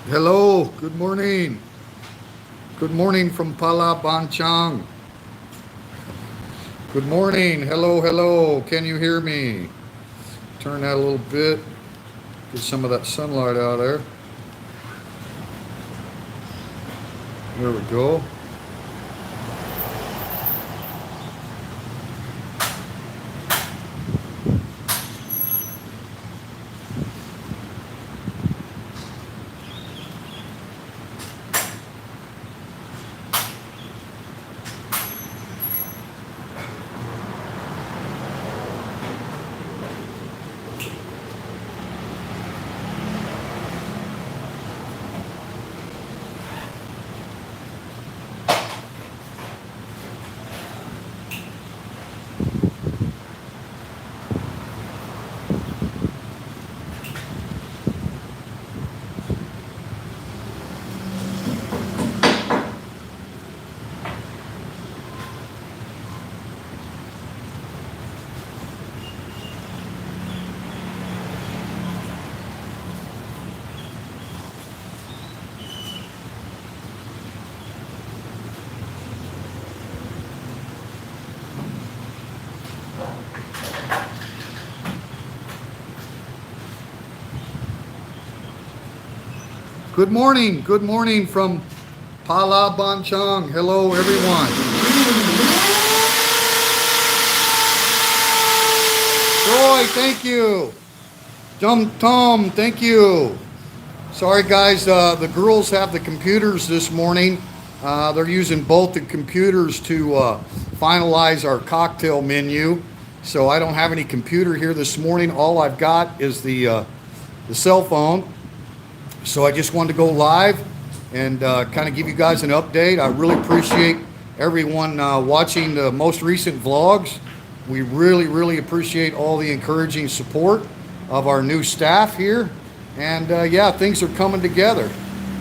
Hello, good morning. Good morning from Palabanchang. Good morning. Hello, hello. Can you hear me? Turn that a little bit. Get some of that sunlight out there. There we go. Good morning. Good morning from Palabanchang. Hello, everyone. Troy, thank you. Jum Tom, thank you. Sorry, guys. The girls have the computers this morning. They're using both the computers to finalize our cocktail menu. So I don't have any computer here this morning. All I've got is the cell phone. So I just wanted to go live and kind of give you guys an update. I really appreciate everyone watching the most recent vlogs. We really, really appreciate all the encouraging support of our new staff here. And yeah, things are coming together.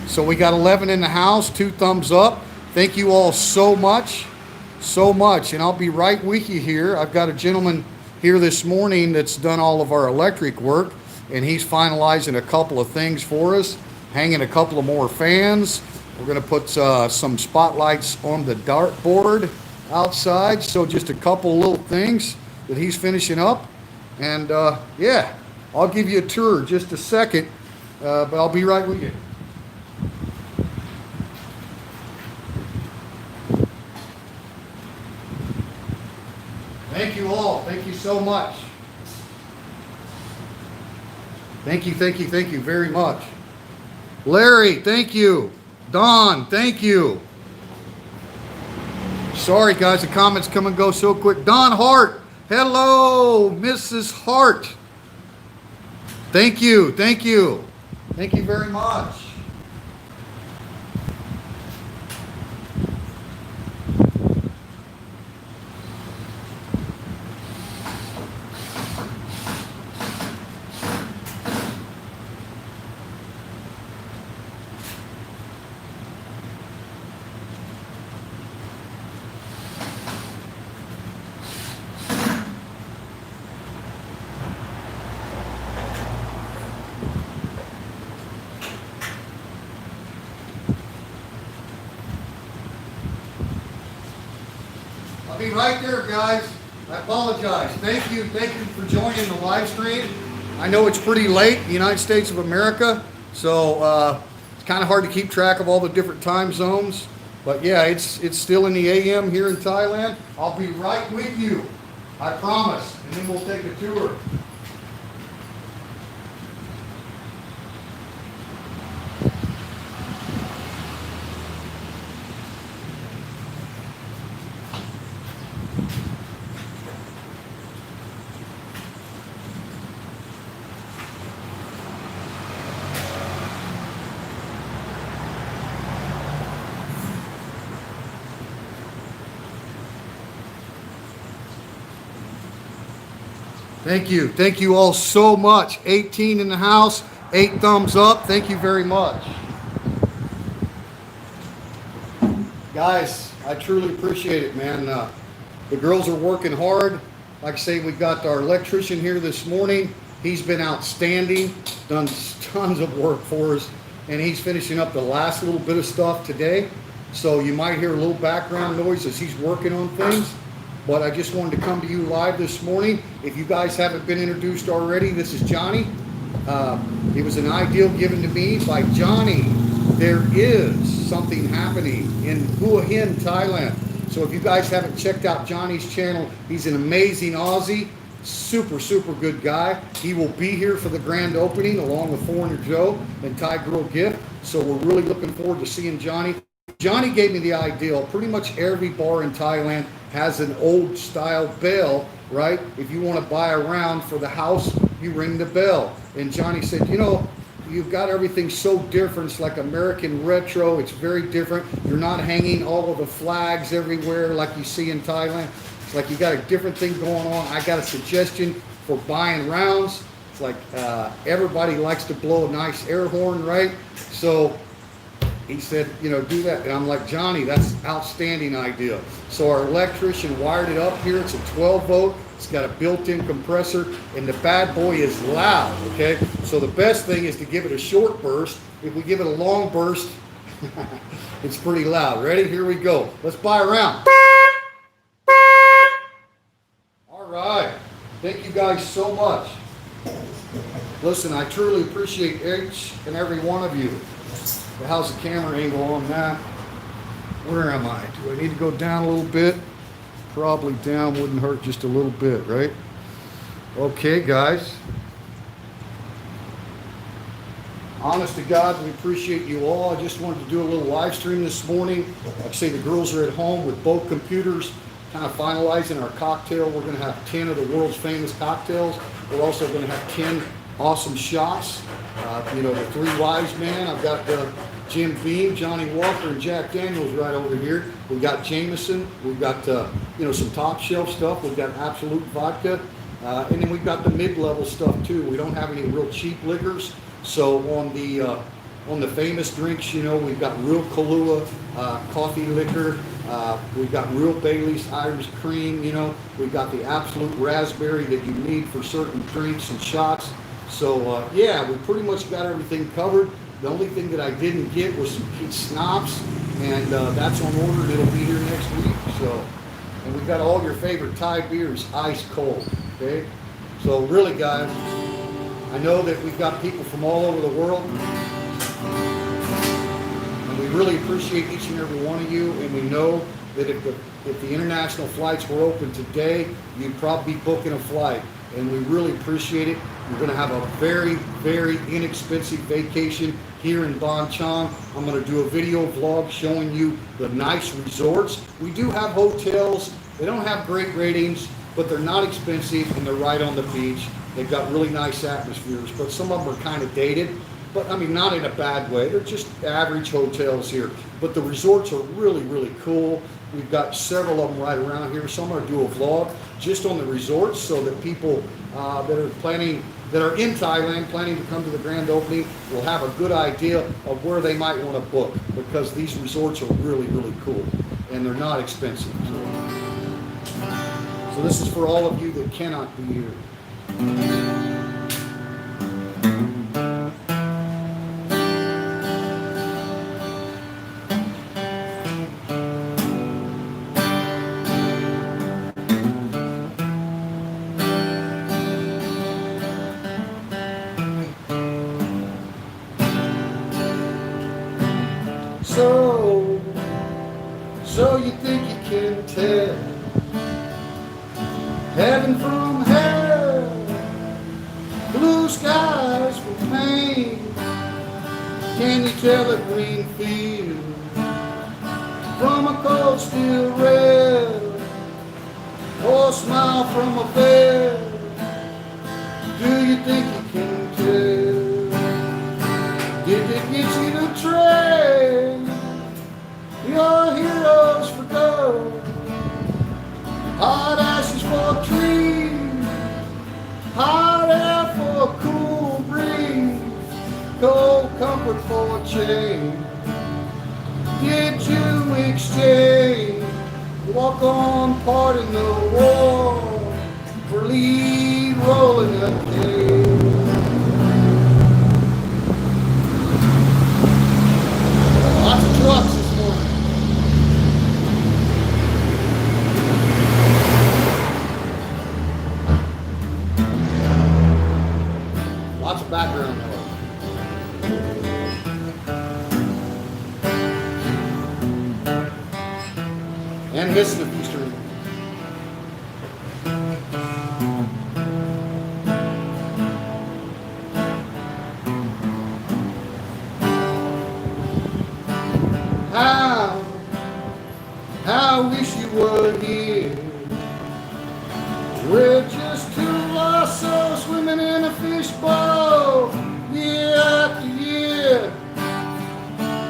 So we got 11 in the house, 2 thumbs up. Thank you all so much, so much. And I'll be right with you here. I've got a gentleman here this morning that's done all of our electric work, and he's finalizing a couple of things for us, hanging a couple of more fans. We're going to put some spotlights on the dartboard outside. So just a couple little things that he's finishing up. And yeah, I'll give you a tour in just a second, but I'll be right with you. Thank you all. Thank you so much. Thank you very much. Larry, thank you. Don, thank you. Sorry, guys, the comments come and go so quick. Don Hart, hello, Mrs. Hart. Thank you, thank you. Thank you very much. I'll be right there, guys. I apologize. Thank you for joining the live stream. I know it's pretty late in the United States of America, so it's kind of hard to keep track of all the different time zones. But yeah, it's still in the AM here in Thailand. I'll be right with you. I promise. And then we'll take a tour. Thank you. Thank you all so much. 18 in the house, 8 thumbs up. Thank you very much. Guys, I truly appreciate it, man. The girls are working hard. Like I say, we got our electrician here this morning. He's been outstanding, done tons of work for us. and he's finishing up the last little bit of stuff today. So you might hear a little background noise as he's working on things. But I just wanted to come to you live this morning. If you guys haven't been introduced already, this is Johnny. It was an ideal given to me by Johnny. There is something happening in Hua Hin, Thailand. So if you guys haven't checked out Johnny's channel, he's an amazing Aussie. Super, super good guy. He will be here for the grand opening along with Foreigner Joe and Thai Girl Gift. So we're really looking forward to seeing Johnny. Johnny gave me the idea. Pretty much every bar in Thailand has an old style bell, right? If you want to buy a round for the house, you ring the bell. And Johnny said, you know, you've got everything so different. It's like American retro. It's very different. You're not hanging all of the flags everywhere like you see in Thailand. It's like you got a different thing going on. I got a suggestion for buying rounds. It's like everybody likes to blow a nice air horn, right? So he said, you know, do that. And I'm like, Johnny, that's an outstanding idea. So our electrician wired it up here. It's a 12 volt. It's got a built-in compressor, and the bad boy is loud, okay? So the best thing is to give it a short burst. If we give it a long burst, it's pretty loud. Ready? Here we go. Let's buy a round. All right. Thank you guys so much. Listen, I truly appreciate each and every one of you. How's the camera angle on that? Where am I? Do I need to go down a little bit? Probably down wouldn't hurt just a little bit, right? Okay, guys. Honest to God, we appreciate you all. I just wanted to do a little live stream this morning. Like I say, the girls are at home with both computers, kind of finalizing our cocktail. We're going to have 10 of the world's famous cocktails. We're also going to have 10 awesome shots. You know, the three wise men. I've got Jim Beam, Johnny Walker, and Jack Daniels right over here. We've got Jameson. We've got, you know, some top shelf stuff. We've got Absolute Vodka. And then we've got the mid-level stuff too. We don't have any real cheap liquors. So on the famous drinks, you know, we've got real Kahlua, coffee liquor. We've got real Bailey's Irish cream, you know. We've got the Absolute Raspberry that you need for certain drinks and shots. So, yeah, we pretty much got everything covered. The only thing that I didn't get was some peach schnapps, and that's on order, and it'll be here next week. So, and we've got all your favorite Thai beers, ice cold, okay? So really, guys, I know that we've got people from all over the world, and we really appreciate each and every one of you, and we know that if the international flights were open today, you'd probably be booking a flight, and we really appreciate it. You're going to have a very, very inexpensive vacation here in Ban Chang. I'm going to do a video vlog showing you the nice resorts. We do have hotels. They don't have great ratings, but they're not expensive, and they're right on the beach. They've got really nice atmospheres, but some of them are kind of dated. But, I mean, not in a bad way. They're just average hotels here. But the resorts are really, really cool. We've got several of them right around here. So I'm going to do a vlog just on the resorts so that people that are in Thailand planning to come to the grand opening will have a good idea of where they might want to book, because these resorts are really, really cool and they're not expensive. So this is for all of you that cannot be here. So you think you can tell heaven from hell, blue skies from pain? Can you tell a green field from a cold steel rail, or a smile from a bell? Do you think you can tell? Did they get you to trade your heroes for gold? Hot ashes for a tree, hot air for a cool breeze, cold comfort for a change. Did you exchange walk on part in the war for lead rolling a cage? background noise. And hissing a few strings. How I wish you were here. We're just two lost souls swimming in a fishbowl, year after year,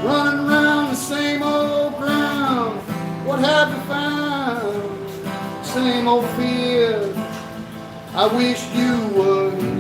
running around the same old ground. What have you found? Same old fear. I wish you were here.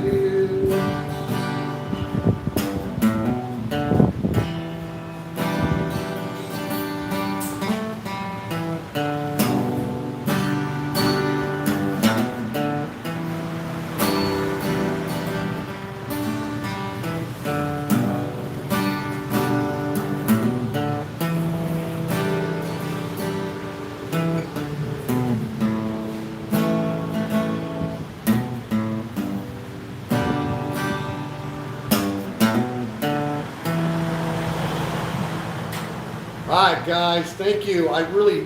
All right, guys, thank you. I really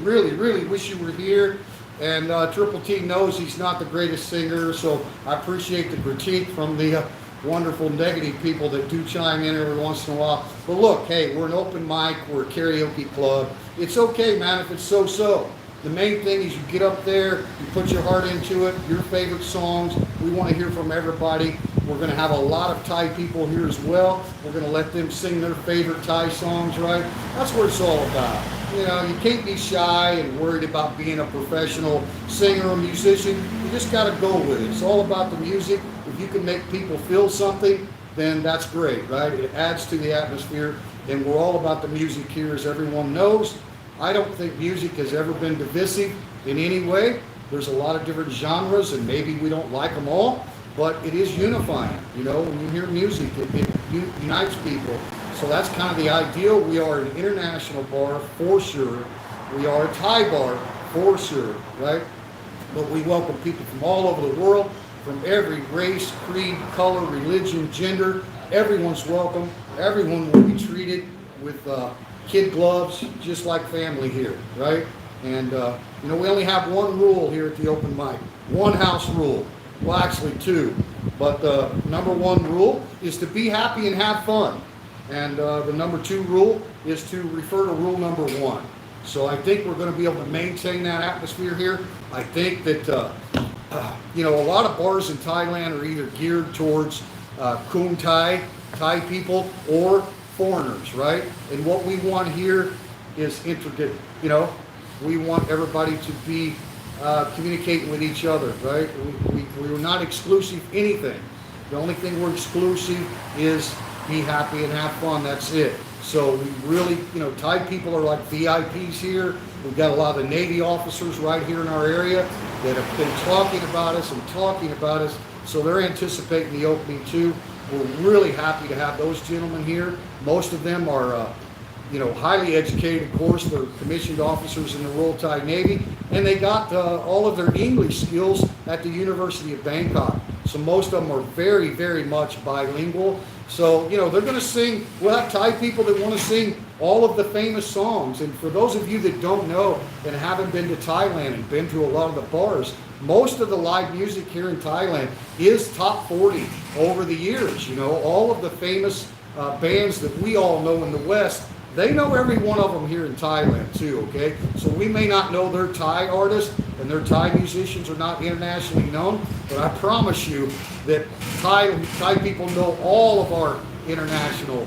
wish you were here. And Triple T knows he's not the greatest singer, so I appreciate the critique from the wonderful negative people that do chime in every once in a while. But look, hey, we're an open mic, we're a karaoke club. It's okay, man, if it's so-so. The main thing is you get up there, you put your heart into it, your favorite songs. We want to hear from everybody. We're going to have a lot of Thai people here as well. We're going to let them sing their favorite Thai songs, right? That's what it's all about. You know, you can't be shy and worried about being a professional singer or musician. You just got to go with it. It's all about the music. If you can make people feel something, then that's great, right? It adds to the atmosphere. And we're all about the music here, as everyone knows. I don't think music has ever been divisive in any way. There's a lot of different genres, and maybe we don't like them all, but it is unifying. You know, when you hear music, it unites people. So that's kind of the ideal. We are an international bar for sure. We are a Thai bar for sure, right? But we welcome people from all over the world, from every race, creed, color, religion, gender. Everyone's welcome. Everyone will be treated with kid gloves, just like family here, right? And you know, we only have one rule here at the open mic, one house rule. Well, actually two, but the number one rule is to be happy and have fun. And the number two rule is to refer to rule number one. So I think we're going to be able to maintain that atmosphere here. I think that, you know, a lot of bars in Thailand are either geared towards Khun Thai people, or foreigners, right? And what we want here is intricate, you know, we want everybody to be communicating with each other, right? We're not exclusive anything. The only thing we're exclusive is be happy and have fun. That's it. So we really, you know, Thai people are like VIPs here. We've got a lot of Navy officers right here in our area that have been talking about us and talking about us. So they're anticipating the opening too. We're really happy to have those gentlemen here. Most of them are, you know, highly educated, of course. They're commissioned officers in the Royal Thai Navy, and they got all of their English skills at the University of Bangkok. So most of them are very much bilingual. So, you know, they're going to sing. We'll have Thai people that want to sing all of the famous songs. And for those of you that don't know and haven't been to Thailand and been to a lot of the bars, most of the live music here in Thailand is top 40 over the years. You know, all of the famous bands that we all know in the West, they know every one of them here in Thailand too, okay? So we may not know their Thai artists and their Thai musicians are not internationally known, but I promise you that Thai people know all of our international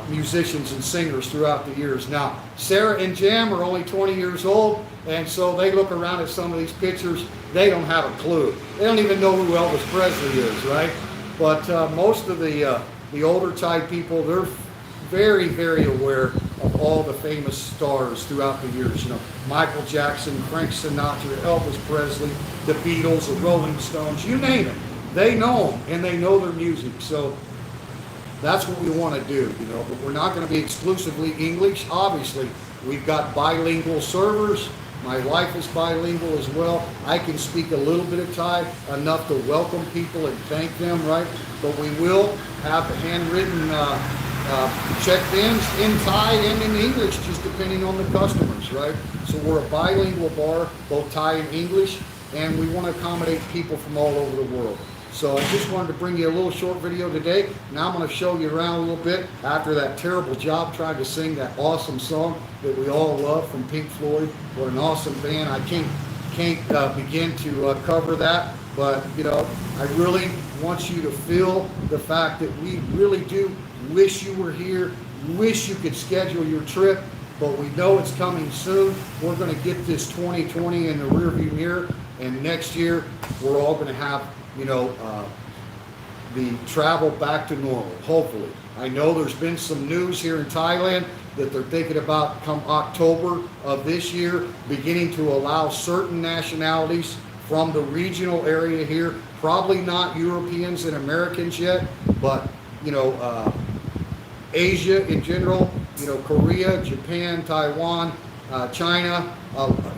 musicians and singers throughout the years. Now, Sarah and Jam are only 20 years old, and so they look around at some of these pictures, they don't have a clue. They don't even know who Elvis Presley is, right? But most of the older Thai people, they're very aware of all the famous stars throughout the years. You know, Michael Jackson, Frank Sinatra, Elvis Presley, the Beatles, the Rolling Stones, you name it. They know them, and they know their music. So that's what we want to do, you know. But we're not going to be exclusively English. Obviously, we've got bilingual servers. My wife is bilingual as well. I can speak a little bit of Thai, enough to welcome people and thank them, right? But we will have handwritten check-ins in Thai and in English, just depending on the customers, right? So we're a bilingual bar, both Thai and English, and we want to accommodate people from all over the world. So I just wanted to bring you a little short video today. Now I'm going to show you around a little bit after that terrible job trying to sing that awesome song that we all love from Pink Floyd. What an awesome band. I can't begin to cover that, but you know, I really want you to feel the fact that we really do wish you were here, wish you could schedule your trip, but we know it's coming soon. We're going to get this 2020 in the rearview mirror, and next year we're all going to have, you know, the travel back to normal, hopefully. I know there's been some news here in Thailand that they're thinking about come October of this year, beginning to allow certain nationalities from the regional area here, probably not Europeans and Americans yet, but, you know, Asia in general, you know, Korea, Japan, Taiwan, China,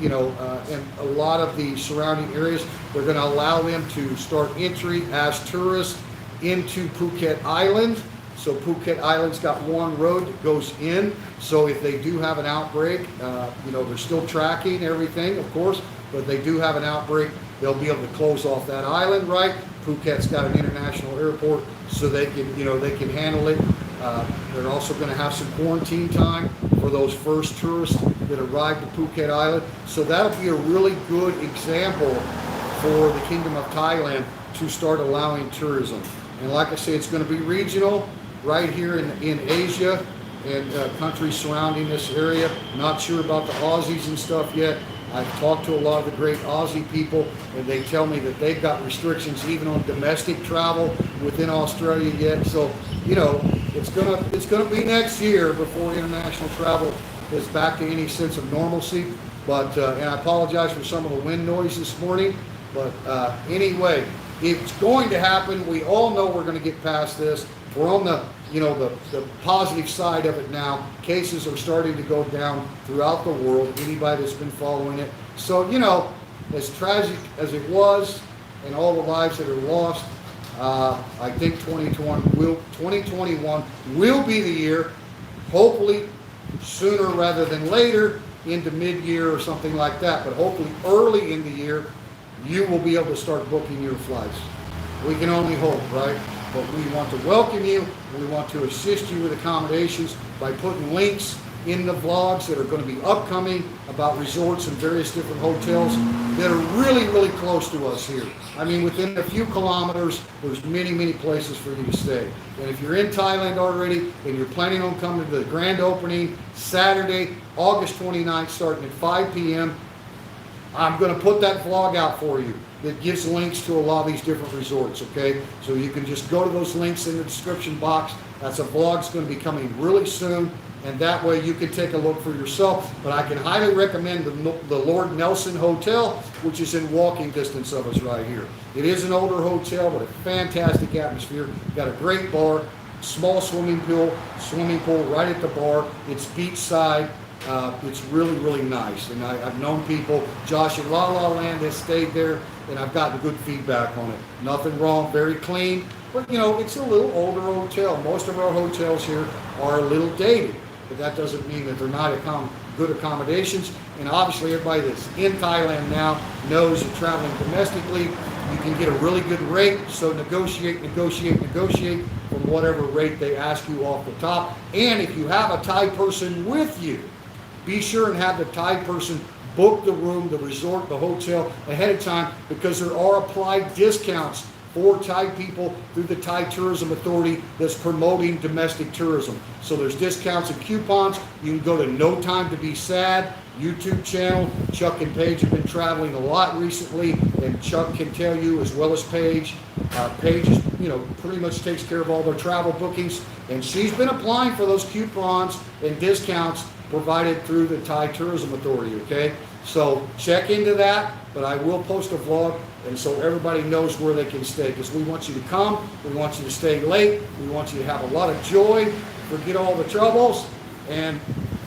you know, and a lot of the surrounding areas, they're going to allow them to start entry as tourists into Phuket Island. So Phuket Island's got one road that goes in. So if they do have an outbreak, you know, they're still tracking everything, of course, but if they do have an outbreak, they'll be able to close off that island, right? Phuket's got an international airport, so they can, you know, they can handle it. They're also going to have some quarantine time for those first tourists that arrive to Phuket Island. So that'll be a really good example for the Kingdom of Thailand to start allowing tourism. And like I say, it's going to be regional right here in Asia and countries surrounding this area. Not sure about the Aussies and stuff yet. I've talked to a lot of the great Aussie people, and they tell me that they've got restrictions even on domestic travel within Australia yet. So, you know, it's gonna be next year before international travel is back to any sense of normalcy. But and I apologize for some of the wind noise this morning. But anyway, it's going to happen. We all know we're going to get past this. We're on the, you know, the positive side of it now. Cases are starting to go down throughout the world. Anybody that's been following it. So, you know, as tragic as it was, and all the lives that are lost, I think 2021 will be the year. Hopefully sooner rather than later, into mid-year or something like that. But hopefully early in the year, you will be able to start booking your flights. We can only hope, right? But we want to welcome you. We want to assist you with accommodations by putting links in the vlogs that are going to be upcoming about resorts and various different hotels that are really, really close to us here. I mean, within a few kilometers, there's many, many places for you to stay. And if you're in Thailand already and you're planning on coming to the grand opening Saturday, August 29th, starting at 5 p.m., I'm going to put that vlog out for you that gives links to a lot of these different resorts, okay? So you can just go to those links in the description box. That's a vlog that's going to be coming really soon, and that way you can take a look for yourself. But I can highly recommend the Lord Nelson Hotel, which is in walking distance of us right here. It is an older hotel, but a fantastic atmosphere. Got a great bar, small swimming pool right at the bar. It's beachside. It's really, really nice. And I've known people, Josh in La La Land has stayed there, and I've gotten good feedback on it. Nothing wrong, very clean. But, you know, it's a little older hotel. Most of our hotels here are a little dated, but that doesn't mean that they're not good accommodations. And obviously, everybody that's in Thailand now knows you're traveling domestically. You can get a really good rate, so negotiate from whatever rate they ask you off the top. And if you have a Thai person with you, be sure and have the Thai person book the room, the resort, the hotel ahead of time, because there are applied discounts for Thai people through the Thai Tourism Authority that's promoting domestic tourism. So there's discounts and coupons. You can go to No Time to Be Sad YouTube channel. Chuck and Paige have been traveling a lot recently, and Chuck can tell you as well as Paige. Paige is, you know, pretty much takes care of all their travel bookings, and she's been applying for those coupons and discounts provided through the Thai Tourism Authority, okay? So check into that, but I will post a vlog, and so everybody knows where they can stay, because we want you to come, we want you to stay late, we want you to have a lot of joy, forget all the troubles, and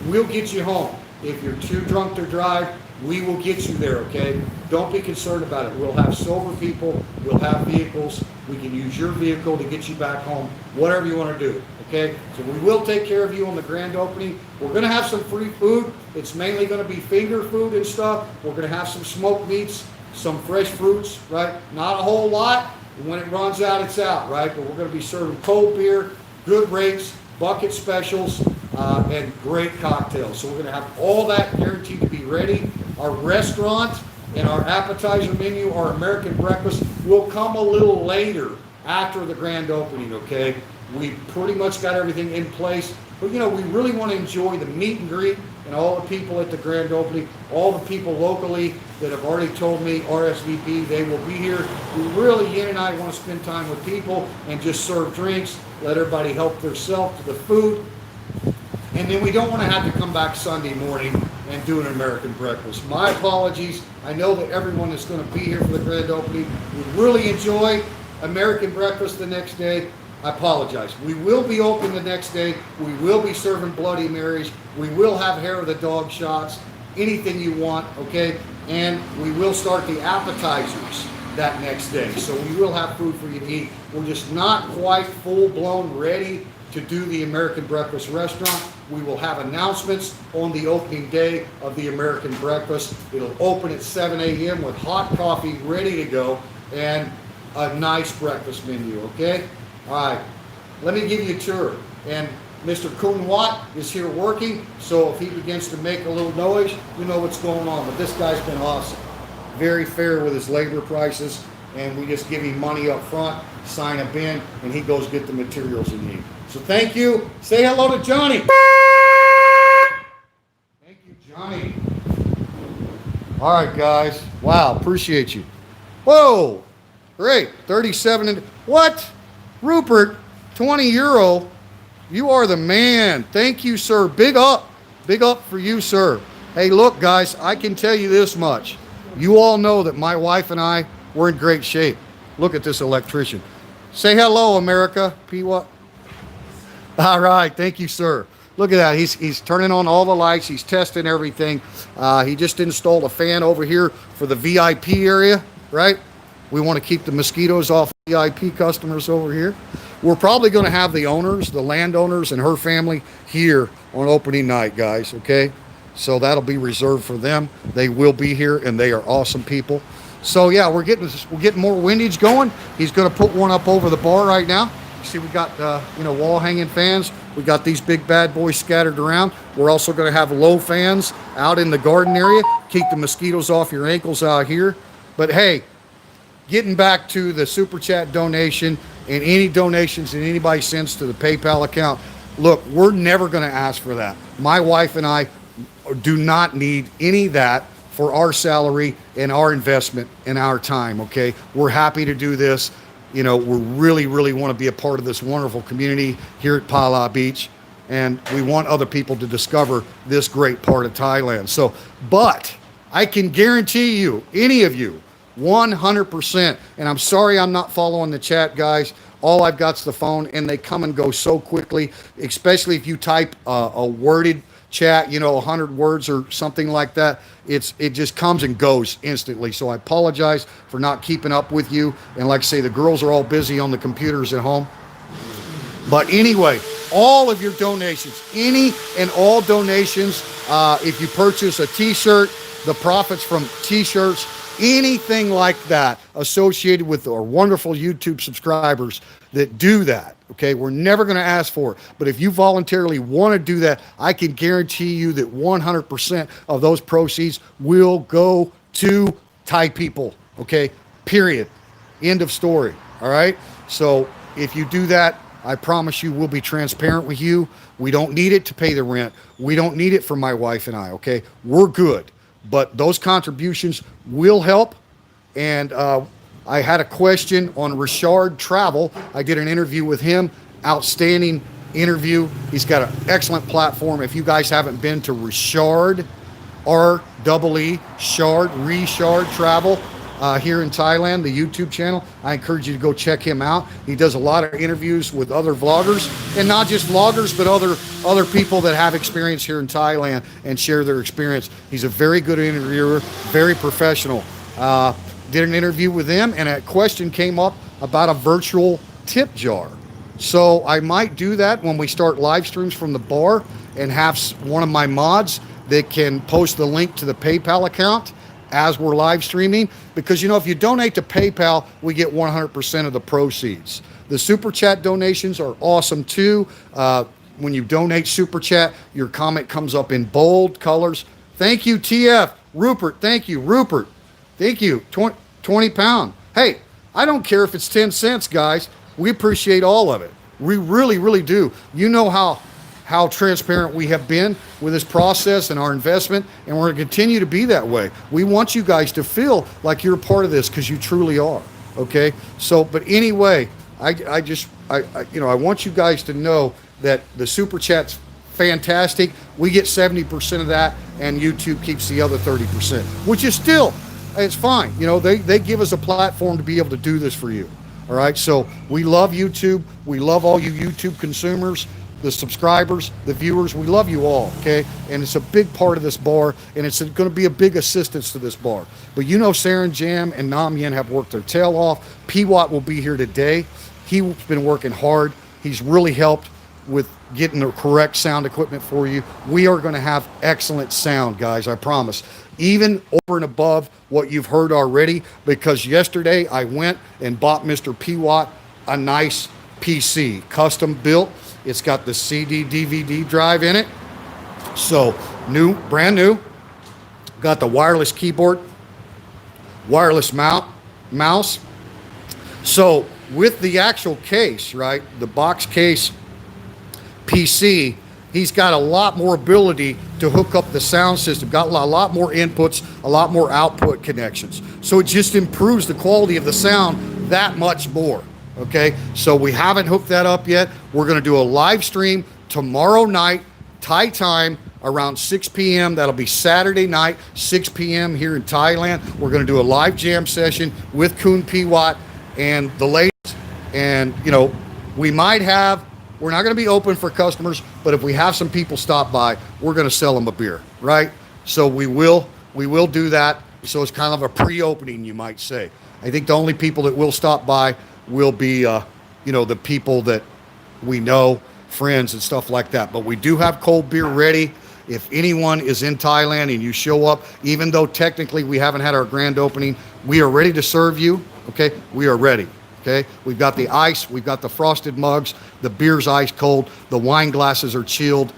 we'll get you home. If you're too drunk to drive, we will get you there, okay? Don't be concerned about it. We'll have sober people, we'll have vehicles, we can use your vehicle to get you back home, whatever you want to do, okay? So we will take care of you on the grand opening. We're going to have some free food. It's mainly going to be finger food and stuff. We're going to have some smoked meats, some fresh fruits, right? Not a whole lot. When it runs out, it's out, right? But we're going to be serving cold beer, good rates, bucket specials, and great cocktails. So we're going to have all that guaranteed to be ready. Our restaurant and our appetizer menu, our American breakfast, will come a little later after the grand opening, okay? We pretty much got everything in place. But, you know, we really want to enjoy the meet and greet and all the people at the grand opening, all the people locally that have already told me RSVP, they will be here. We really, Yin and I, want to spend time with people and just serve drinks, let everybody help themselves to the food. And then we don't want to have to come back Sunday morning and do an American breakfast. My apologies. I know that everyone is going to be here for the grand opening. We really enjoy American breakfast the next day. I apologize. We will be open the next day. We will be serving Bloody Marys. We will have hair of the dog shots, anything you want, okay? And we will start the appetizers that next day. So we will have food for you to eat. We're just not quite full-blown ready to do the American breakfast restaurant. We will have announcements on the opening day of the American breakfast. It'll open at 7 a.m. with hot coffee ready to go and a nice breakfast menu, okay? All right, let me give you a tour. And Mr. Kun Watt is here working, so if he begins to make a little noise, you know what's going on. But this guy's been awesome. Very fair with his labor prices, and we just give him money up front, sign a bin, and he goes get the materials he needs. So thank you. Say hello to Johnny. Thank you, Johnny. All right, guys. Wow, appreciate you. Whoa, great. 37 and what? Rupert, 20 euro. You are the man. Thank you, sir. Big up. Big up for you, sir. Hey, look, guys, I can tell you this much. You all know that my wife and I, we're in great shape. Look at this electrician. Say hello, America. P what? All right. Thank you, sir. Look at that. He's turning on all the lights. He's testing everything. He just installed a fan over here for the VIP area, right? We want to keep the mosquitoes off VIP customers over here. We're probably going to have the owners, the landowners and her family here on opening night, guys, okay? So that'll be reserved for them. They will be here, and they are awesome people. So yeah, we're getting more windage going. He's going to put one up over the bar right now. See, we got wall hanging fans. We got these big bad boys scattered around. We're also going to have low fans out in the garden area. Keep the mosquitoes off your ankles out here. But hey, getting back to the super chat donation and any donations that anybody sends to the PayPal account. Look, we're never going to ask for that. My wife and I do not need any of that for our salary and our investment and our time, okay? We're happy to do this. You know, we really, really want to be a part of this wonderful community here at Pala Beach, and we want other people to discover this great part of Thailand. So, but I can guarantee you, any of you, 100%, and I'm sorry I'm not following the chat, guys. All I've got's the phone, and they come and go so quickly, especially if you type a worded chat, 100 words or something like that. It just comes and goes instantly. So I apologize for not keeping up with you. And like I say, the girls are all busy on the computers at home. But anyway, all of your donations, any and all donations, if you purchase a t-shirt, the profits from t-shirts, anything like that associated with our wonderful YouTube subscribers that do that, okay? We're never going to ask for it. But if you voluntarily want to do that, I can guarantee you that 100% of those proceeds will go to Thai people, okay? Period. End of story, all right? So if you do that, I promise you we'll be transparent with you. We don't need it to pay the rent. We don't need it for my wife and I, okay? We're good. But those contributions will help. And I had a question on Richard Travel. I did an interview with him. Outstanding interview. He's got an excellent platform. If you guys haven't been to Richard, Richard Travel, here in Thailand, the YouTube channel. I encourage you to go check him out. He does a lot of interviews with other vloggers, and not just vloggers, but other people that have experience here in Thailand and share their experience. He's a very good interviewer, very professional. Did an interview with him, and a question came up about a virtual tip jar. So I might do that when we start live streams from the bar, and have one of my mods that can post the link to the PayPal account as we're live streaming. Because, you know, if you donate to PayPal, we get 100% of the proceeds. The Super Chat donations are awesome too. When you donate Super Chat, your comment comes up in bold colors. Thank you, TF. Rupert, thank you. Rupert, thank you. 20 pound. Hey, I don't care if it's 10 cents, guys. We appreciate all of it. We really, really do. You know how transparent we have been with this process and our investment, and we're going to continue to be that way. We want you guys to feel like you're a part of this, because you truly are. Okay. So, but anyway, I want you guys to know that the Super Chat's fantastic. We get 70% of that, and YouTube keeps the other 30%, which is still, it's fine. You know, they give us a platform to be able to do this for you. All right. So we love YouTube. We love all you YouTube consumers, the subscribers, the viewers. We love you all. Okay. And it's a big part of this bar, and it's going to be a big assistance to this bar. But you know, Saren Jam and Nam Yen have worked their tail off. P-Watt will be here today. He's been working hard. He's really helped with getting the correct sound equipment for you. We are going to have excellent sound, guys. I promise. Even over and above what you've heard already, because yesterday I went and bought Mr. P-Watt a nice PC, custom built. It's got the CD DVD drive in it. So new, brand new. Got the wireless keyboard, wireless mouse. So with the actual case, right, the box case PC, he's got a lot more ability to hook up the sound system, got a lot more inputs, a lot more output connections. So it just improves the quality of the sound that much more. Okay, so we haven't hooked that up yet. We're going to do a live stream tomorrow night, Thai time, around 6 p.m. That'll be Saturday night, 6 p.m. here in Thailand. We're going to do a live jam session with Kun P-Watt and the ladies. And, you know, we're not going to be open for customers, but if we have some people stop by, we're going to sell them a beer, right? So we will do that. So it's kind of a pre-opening, you might say. I think the only people that will stop by will be, the people that we know, friends and stuff like that. But we do have cold beer ready. If anyone is in Thailand and you show up, even though technically we haven't had our grand opening, we are ready to serve you. Okay, we are ready. Okay, we've got the ice, we've got the frosted mugs, the beer's ice cold, the wine glasses are chilled.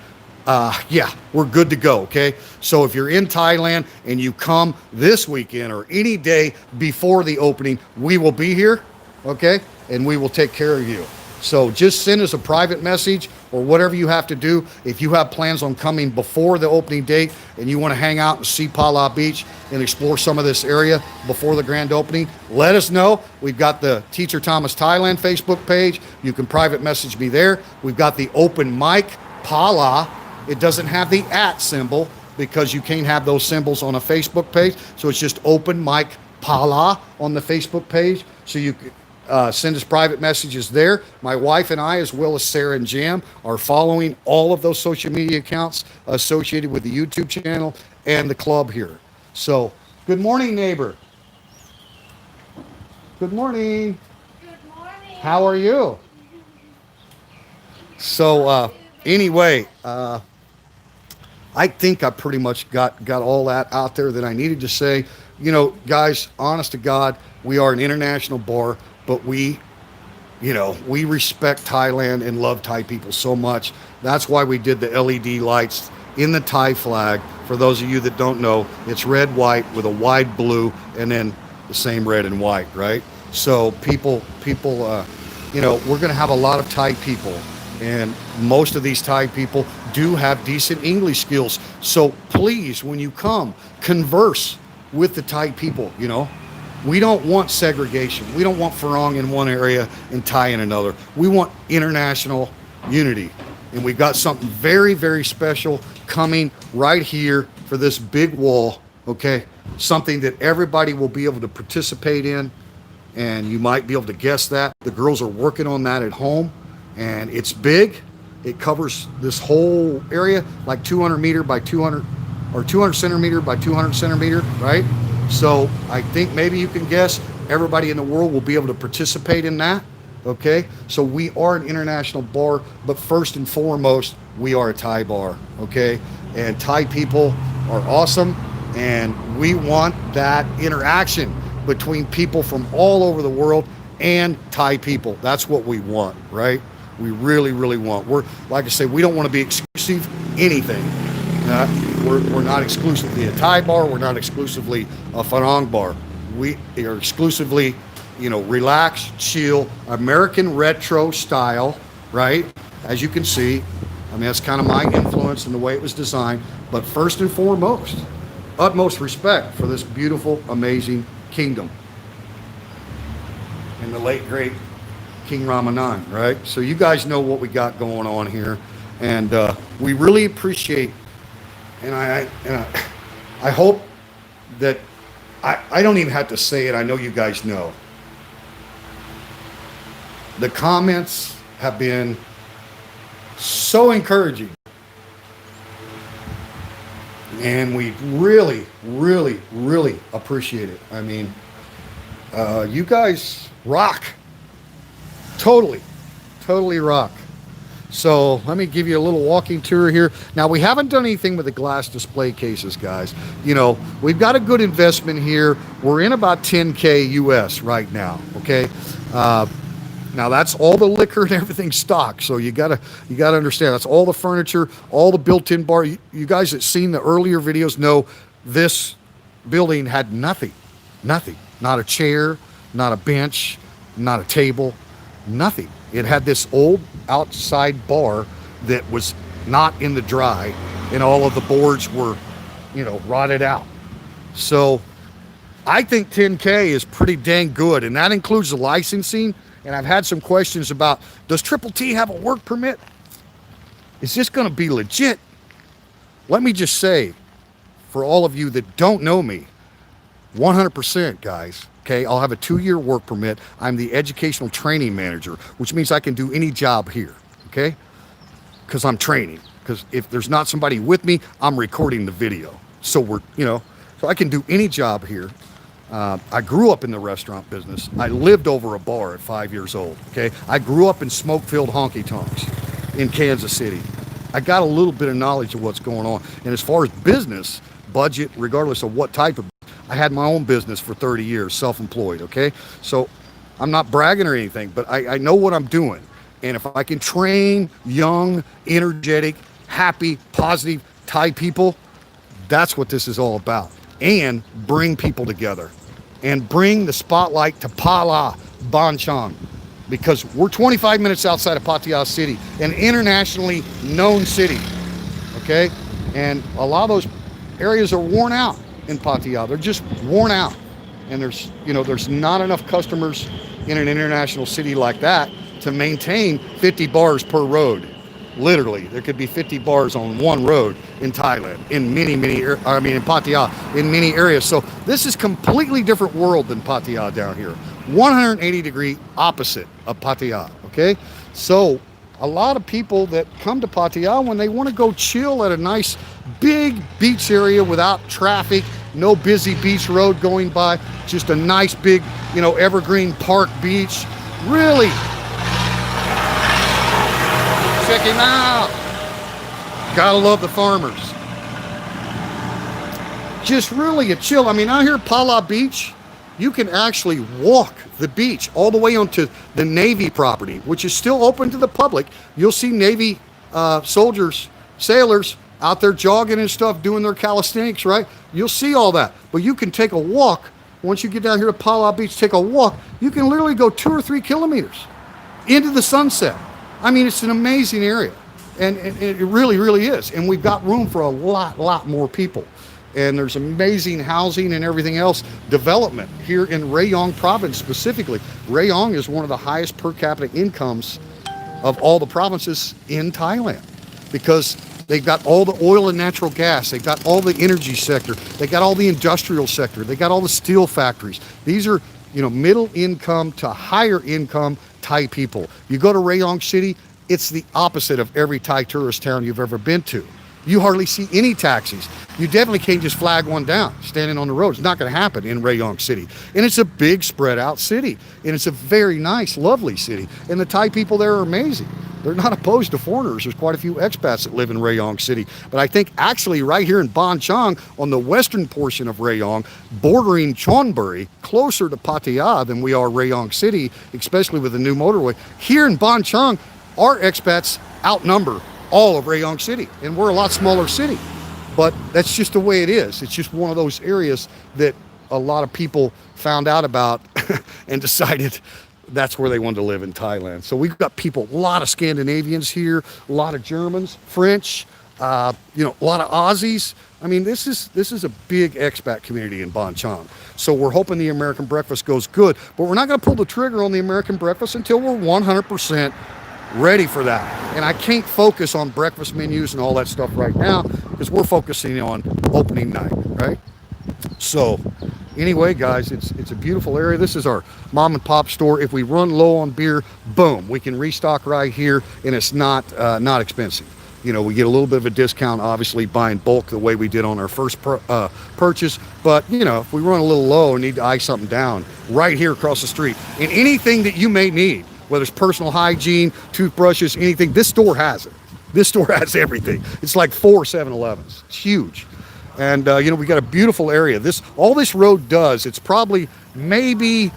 Yeah, we're good to go. Okay, so if you're in Thailand and you come this weekend or any day before the opening, we will be here. Okay, and we will take care of you. So just send us a private message or whatever you have to do. If you have plans on coming before the opening date and you want to hang out and see Pala Beach and explore some of this area before the grand opening, let us know. We've got the Teacher Thomas Thailand Facebook page. You can private message me there. We've got the open mic Pala. It doesn't have the @ symbol because you can't have those symbols on a Facebook page. So it's just open mic Pala on the Facebook page. So you can send us private messages there. My wife and I, as well as Sarah and Jam, are following all of those social media accounts associated with the YouTube channel and the club here. So, good morning, neighbor. Good morning. Good morning. How are you? So, anyway, I think I pretty much got all that out there that I needed to say. You know, guys, honest to God, we are an international bar. But we respect Thailand and love Thai people so much. That's why we did the LED lights in the Thai flag. For those of you that don't know, it's red, white with a wide blue and then the same red and white, right? So people, we're going to have a lot of Thai people. And most of these Thai people do have decent English skills. So please, when you come, converse with the Thai people, We don't want segregation. We don't want Farang in one area and Thai in another. We want international unity. And we've got something very, very special coming right here for this big wall, okay? something that everybody will be able to participate in, and you might be able to guess that. The girls are working on that at home, and it's big. It covers this whole area, like 200 meter by 200, or 200 centimeter by 200 centimeter, right? So I think maybe you can guess everybody in the world will be able to participate in that. Okay, so we are an international bar, but first and foremost, we are a Thai bar. Okay, and Thai people are awesome, and we want that interaction between people from all over the world and Thai people. That's what we want, right? We really, really want. We're, like I say, we don't want to be exclusive anything. We're not exclusively a Thai bar. We're not exclusively a Farang bar. We are exclusively, you know, relax, chill, American retro style, right? As you can see, I mean, that's kind of my influence in the way it was designed. But first and foremost, utmost respect for this beautiful, amazing kingdom and the late, great King Ramanan, right? So you guys know what we got going on here. And we really appreciate, and I hope that, I don't even have to say it, I know you guys know. The comments have been so encouraging. And we really, really, really appreciate it. I mean, you guys rock. Totally, totally rock. So let me give you a little walking tour here. Now, we haven't done anything with the glass display cases, guys. You know, we've got a good investment here. We're in about 10K US right now, okay? Now that's all the liquor and everything stock. So you gotta understand, that's all the furniture, all the built-in bar. You guys that seen the earlier videos know this building had nothing. Not a chair, not a bench, not a table, nothing. It had this old outside bar that was not in the dry, and all of the boards were, you know, rotted out. So I think 10K is pretty dang good, and that includes the licensing. And I've had some questions about, does Triple T have a work permit? Is this going to be legit? Let me just say, for all of you that don't know me, 100%, guys, okay, I'll have a 2-year work permit. I'm the educational training manager, which means I can do any job here, okay? Because I'm training. Because if there's not somebody with me, I'm recording the video. So we're, you know, so I can do any job here. I grew up in the restaurant business. I lived over a bar at 5 years old, okay? I grew up in smoke-filled honky-tonks in Kansas City. I got a little bit of knowledge of what's going on. And as far as business, budget, regardless of what type of, I had my own business for 30 years, self-employed, okay? So I'm not bragging or anything, but I know what I'm doing. And if I can train young, energetic, happy, positive Thai people, that's what this is all about. And bring people together. And bring the spotlight to Pala Banchang, because we're 25 minutes outside of Pattaya City, an internationally known city, okay? And a lot of those areas are worn out in Pattaya. They're just worn out. And there's, you know, there's not enough customers in an international city like that to maintain 50 bars per road. Literally, there could be 50 bars on one road in Thailand, in in Pattaya, in many areas. So this is completely different world than Pattaya down here. 180-degree opposite of Pattaya, okay? So a lot of people that come to Pattaya, when they want to go chill at a nice big beach area without traffic, no busy beach road going by, just a nice big, you know, evergreen park beach, really. Check him out. Gotta love the farmers. Just really a chill. I mean, out here at Pala Beach, you can actually walk the beach all the way onto the Navy property, which is still open to the public. You'll see Navy soldiers, sailors out there jogging and stuff, doing their calisthenics, right? You'll see all that. But you can take a walk. Once you get down here to Pala Beach, take a walk. You can literally go 2 or 3 kilometers into the sunset. I mean, it's an amazing area, and it really, really is. And we've got room for a lot more people. And there's amazing housing and everything else, development here in Rayong province specifically. Rayong is one of the highest per capita incomes of all the provinces in Thailand, because They've got all the oil and natural gas. They've got all the energy sector. They got all the industrial sector. They got all the steel factories. These are, middle income to higher income Thai people. You go to Rayong City, it's the opposite of every Thai tourist town you've ever been to. You hardly see any taxis. You definitely can't just flag one down standing on the road. It's not going to happen in Rayong City. And it's a big spread out city. And it's a very nice, lovely city. And the Thai people there are amazing. They're not opposed to foreigners. There's quite a few expats that live in Rayong City. But I think actually right here in Ban Chang, on the western portion of Rayong, bordering Chonburi, closer to Pattaya than we are Rayong City, especially with the new motorway, here in Ban Chang, our expats outnumber all of Rayong City, and we're a lot smaller city, but that's just the way it is. It's just one of those areas that a lot of people found out about and decided that's where they wanted to live in Thailand. So we've got people, a lot of Scandinavians here, a lot of Germans, French, a lot of Aussies. I mean, this is a big expat community in Ban Chang. So we're hoping the American breakfast goes good, but we're not going to pull the trigger on the American breakfast until we're 100% ready for that. And I can't focus on breakfast menus and all that stuff right now because we're focusing on opening night, right? So anyway, guys, it's a beautiful area. This is our mom and pop store. If we run low on beer, boom, we can restock right here, and it's not expensive. We get a little bit of a discount, obviously, buying bulk the way we did on our first purchase. But, if we run a little low and need to ice something down, right here across the street, and anything that you may need, whether it's personal hygiene, toothbrushes, anything, this store has it. This store has everything. It's like 4 7-Elevens. It's huge. And, we got a beautiful area. All this road does, it's probably maybe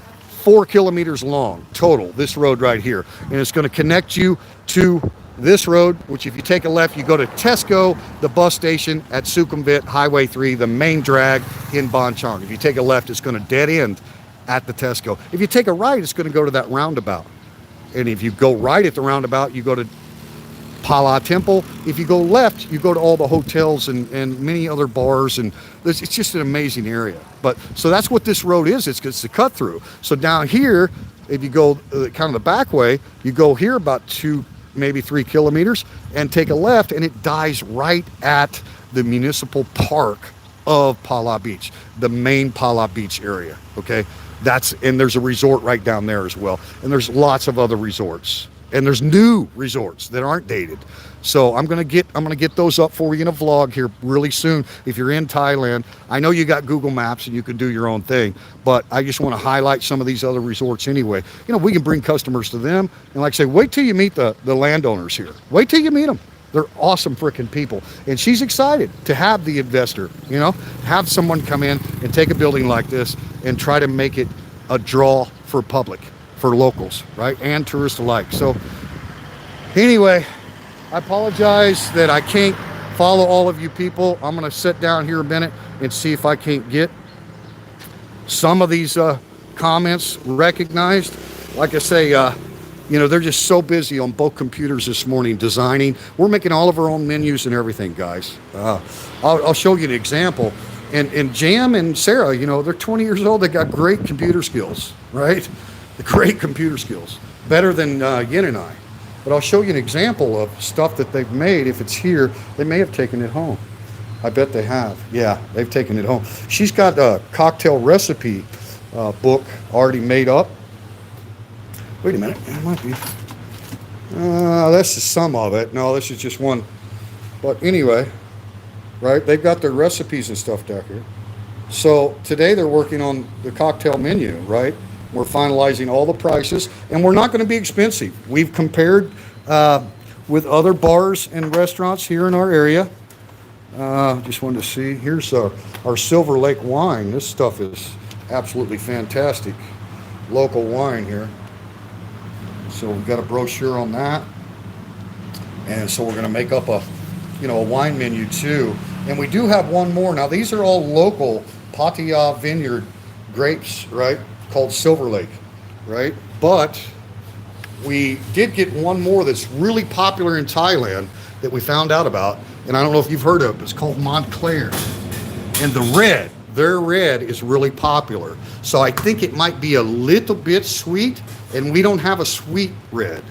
4 kilometers long total, this road right here. And it's going to connect you to this road, which if you take a left, you go to Tesco, the bus station at Sukhumvit, Highway 3, the main drag in Ban Chang. If you take a left, it's going to dead end at the Tesco. If you take a right, it's going to go to that roundabout. And if you go right at the roundabout, you go to Pala Temple. If you go left, you go to all the hotels and many other bars. And it's just an amazing area. But so that's what this road is. It's a cut through. So down here, if you go kind of the back way, you go here about 2, maybe 3 kilometers and take a left, and it dies right at the municipal park of Pala Beach, the main Pala Beach area. Okay. And there's a resort right down there as well. And there's lots of other resorts. And there's new resorts that aren't dated. So I'm gonna get those up for you in a vlog here really soon. If you're in Thailand, I know you got Google Maps and you can do your own thing, but I just want to highlight some of these other resorts anyway. We can bring customers to them. And like I say, wait till you meet the landowners here. Wait till you meet them. They're awesome freaking people. And she's excited to have the investor, have someone come in and take a building like this and try to make it a draw for public, for locals, right? And tourists alike. So anyway, I apologize that I can't follow all of you people. I'm going to sit down here a minute and see if I can't get some of these comments recognized. Like I say, they're just so busy on both computers this morning designing. We're making all of our own menus and everything, guys. I'll show you an example. And Jam and Sarah, they're 20 years old. They got great computer skills, right? Great computer skills. Better than Yin and I. But I'll show you an example of stuff that they've made. If it's here, they may have taken it home. I bet they have. Yeah, they've taken it home. She's got a cocktail recipe book already made up. Wait a minute, it might be. This is some of it. No, this is just one. But anyway, right, they've got their recipes and stuff down here. So today they're working on the cocktail menu, right? We're finalizing all the prices, and we're not going to be expensive. We've compared with other bars and restaurants here in our area. Just wanted to see. Here's our Silver Lake wine. This stuff is absolutely fantastic. Local wine here. So we've got a brochure on that. And so we're going to make up a wine menu too. And we do have one more. Now these are all local Pattaya Vineyard grapes, right? Called Silver Lake, right? But we did get one more that's really popular in Thailand that we found out about. And I don't know if you've heard of it. It's called Montclair. And their red is really popular. So I think it might be a little bit sweet, and we don't have a sweet red.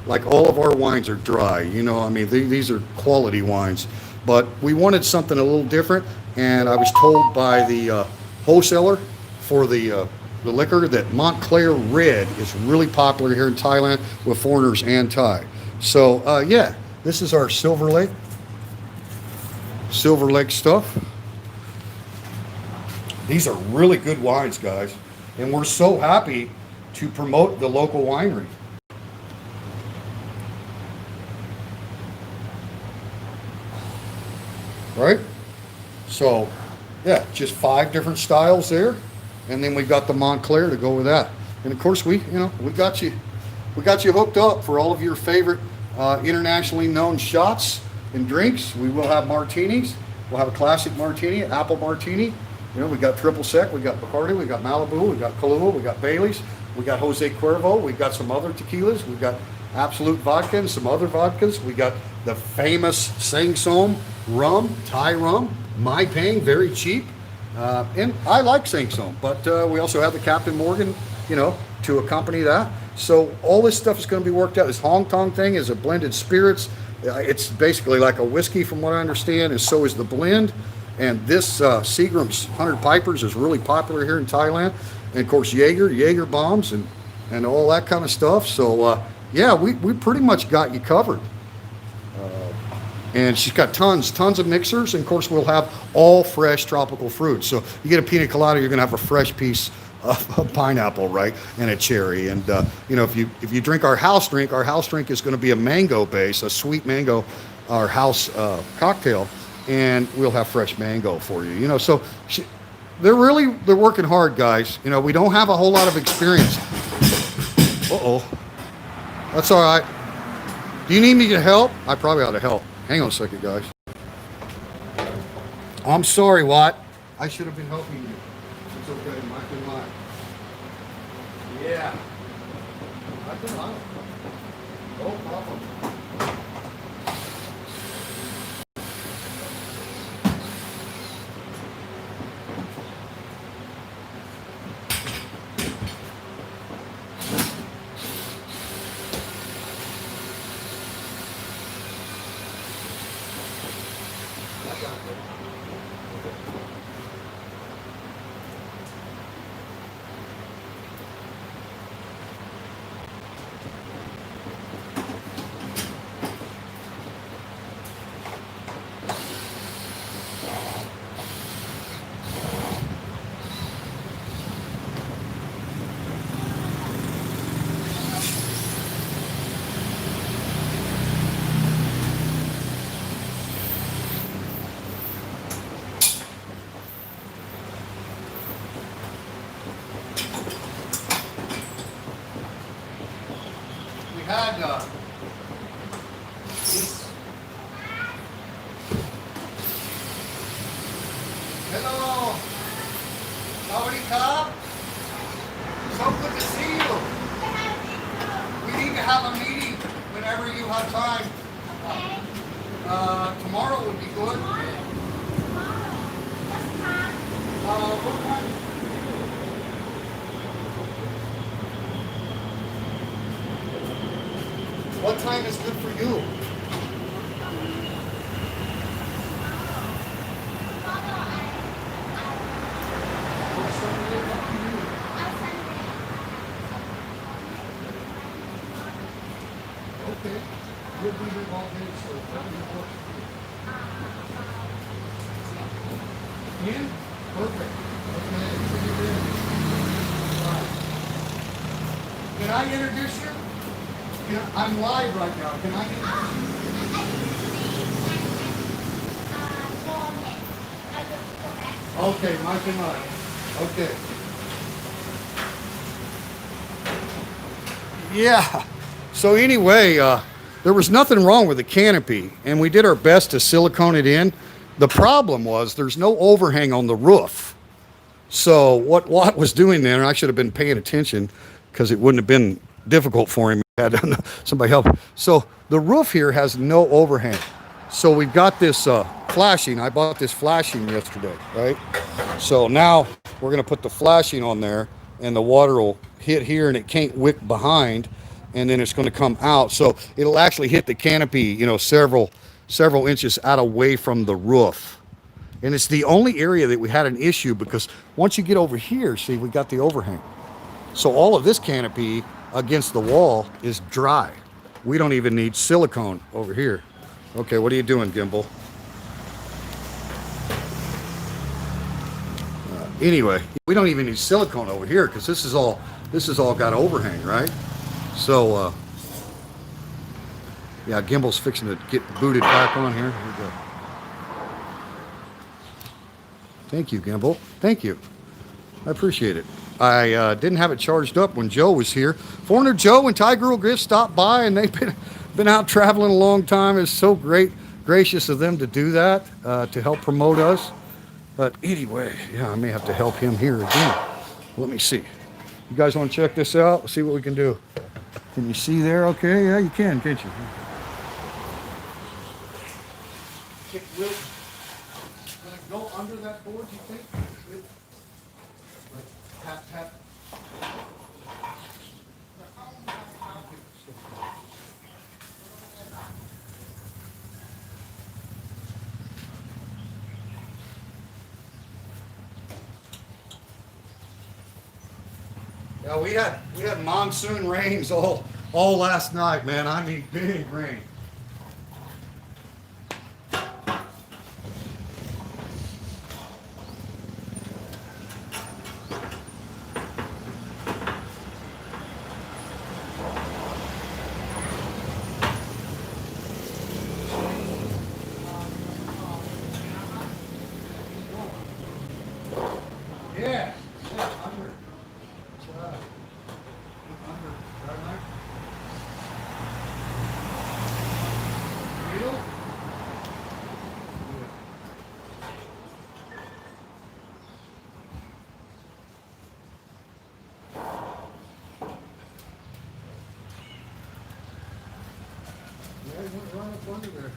like all of our wines are dry. You know, I mean, these are quality wines, but we wanted something a little different. And I was told by the wholesaler for the liquor that Montclair Red is really popular here in Thailand with foreigners and Thai. So yeah, this is our Silver Lake stuff. These are really good wines, guys, and we're so happy to promote the local winery. Right? So, yeah, just 5 different styles there, and then we got the Montclair to go with that. And of course, we got you hooked up for all of your favorite internationally known shots and drinks. We will have martinis. We'll have a classic martini, apple martini. You know, we got triple sec, we got Bacardi, we got Malibu, we got Kahlua, we got Bailey's, we got Jose Cuervo, we got some other tequilas, we got Absolute Vodka and some other vodkas. We got the famous Sang Som rum, Thai rum, Mai Pang, very cheap. And I like Sang Som, but we also have the Captain Morgan, you know, to accompany that. So all this stuff is going to be worked out. This Hong Tong thing is a blended spirits. It's basically like a whiskey from what I understand, and so is the blend. And this Seagram's 100 Pipers is really popular here in Thailand. And of course, Jaeger bombs, and all that kind of stuff. So yeah, we pretty much got you covered. And she's got tons of mixers. And of course, we'll have all fresh tropical fruits. So you get a pina colada, you're going to have a fresh piece of pineapple, right? And a cherry. And you know, if you drink our house drink is going to be a mango base, a sweet mango, our house cocktail. And we'll have fresh mango for you. You know, so they're working hard, guys. You know, we don't have a whole lot of experience. That's all right. Do you need me to help? I probably ought to help. Hang on a second, guys. I'm sorry, Watt. I should have been helping you. It's okay. Mine. Yeah. Mine. No problem. Had this. Hello, howdy, Cobb. So good to see you. We need to have a meeting whenever you have time. Tomorrow would be good. What time? What time is good for you? Okay. We'll be here all day, so in? Perfect. Okay. See you then. Right. Can I introduce you? I'm live right now. Can I Okay, Mike and I. Okay. Yeah. So anyway, there was nothing wrong with the canopy, and we did our best to silicone it in. The problem was there's no overhang on the roof. So what Watt was doing there, and I should have been paying attention because it wouldn't have been difficult for him. Had somebody help. So the roof here has no overhang. So we've got this flashing. I bought this flashing yesterday, right? So now we're going to put the flashing on there, and the water will hit here, and it can't wick behind. and then it's going to come out. So it'll actually hit the canopy, you know, several inches out away from the roof. And it's the only area that we had an issue, because once you get over here, see, we got the overhang. So all of this canopy against the wall is dry. We don't even need silicone over here. Okay, what are you doing, Gimbal? Anyway, we don't even need silicone over here, because this is all got overhang, right? So yeah, Gimbal's fixing to get booted back on here. Here we go. Thank you, Gimbal. Thank you. I appreciate it. I didn't have it charged up when Joe was here. Foreigner Joe and Thai Girl Griff stopped by, and they've been out traveling a long time. It's so gracious of them to do that, to help promote us. But anyway, yeah, I may have to help him here again. Let me see. You guys want to check this out? Let's see what we can do. Can you see there? Okay, yeah, you can, can't you? Will it go under that board, you think? Tap, tap. Yeah, we had monsoon rains all last night, man. I mean, big rain. Yeah. Under. Run up under there.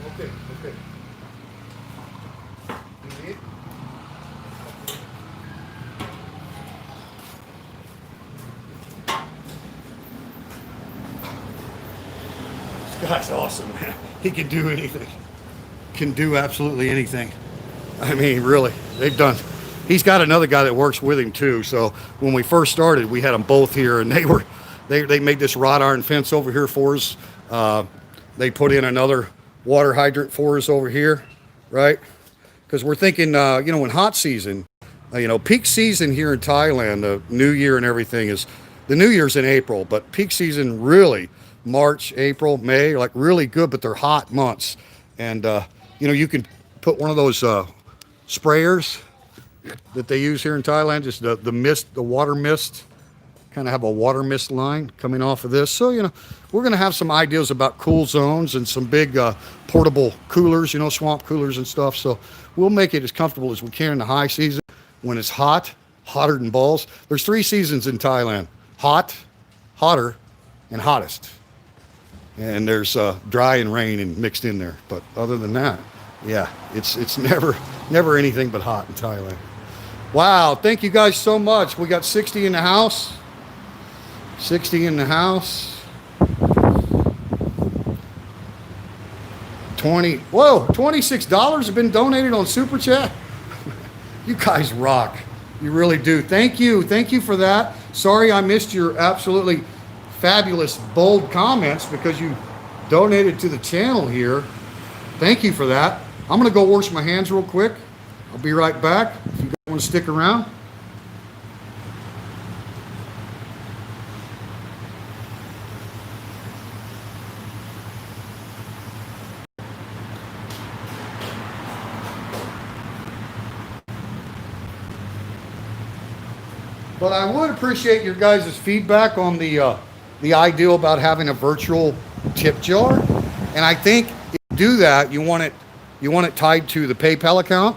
Okay. You need? This guy's awesome, man. He can do anything. Can do absolutely anything. I mean, really, he's got another guy that works with him too. So when we first started, we had them both here, and they made this wrought iron fence over here for us. They put in another water hydrant for us over here, right? Because we're thinking, in hot season, peak season here in Thailand, the New Year and everything the New Year's in April, but peak season really March, April, May, like really good, but they're hot months. And, you can put one of those sprayers that they use here in Thailand, just the mist, the water mist, kind of have a water mist line coming off of this. So, we're going to have some ideas about cool zones and some big portable coolers, swamp coolers and stuff. So we'll make it as comfortable as we can in the high season. When it's hot, hotter than balls. There's 3 seasons in Thailand: hot, hotter, and hottest. And there's dry and rain and mixed in there. But other than that, yeah, it's never anything but hot in Thailand. Wow, thank you guys so much. We got 60 in the house. 60 in the house. 26 have been donated on Super Chat. You guys rock. You really do. Thank you for that. Sorry I missed your absolutely fabulous, bold comments, because you donated to the channel here. Thank you for that. I'm going to go wash my hands real quick. I'll be right back if you guys want to stick around. But I would appreciate your guys' feedback on the idea about having a virtual tip jar. And I think if you do that, you want it tied to the PayPal account,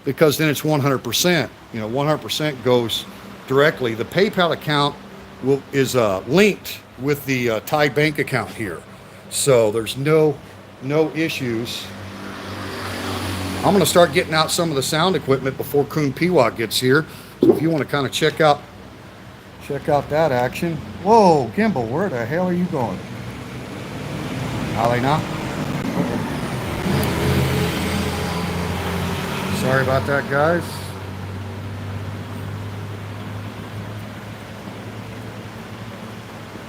because then it's 100%. 100% goes directly. The PayPal account is linked with the Thai bank account here, so there's no issues I'm going to start getting out some of the sound equipment before Kun Piwak gets here. So if you want to kind of check out that action. Whoa, Gimbal, where the hell are you going? Alina? Sorry about that, guys.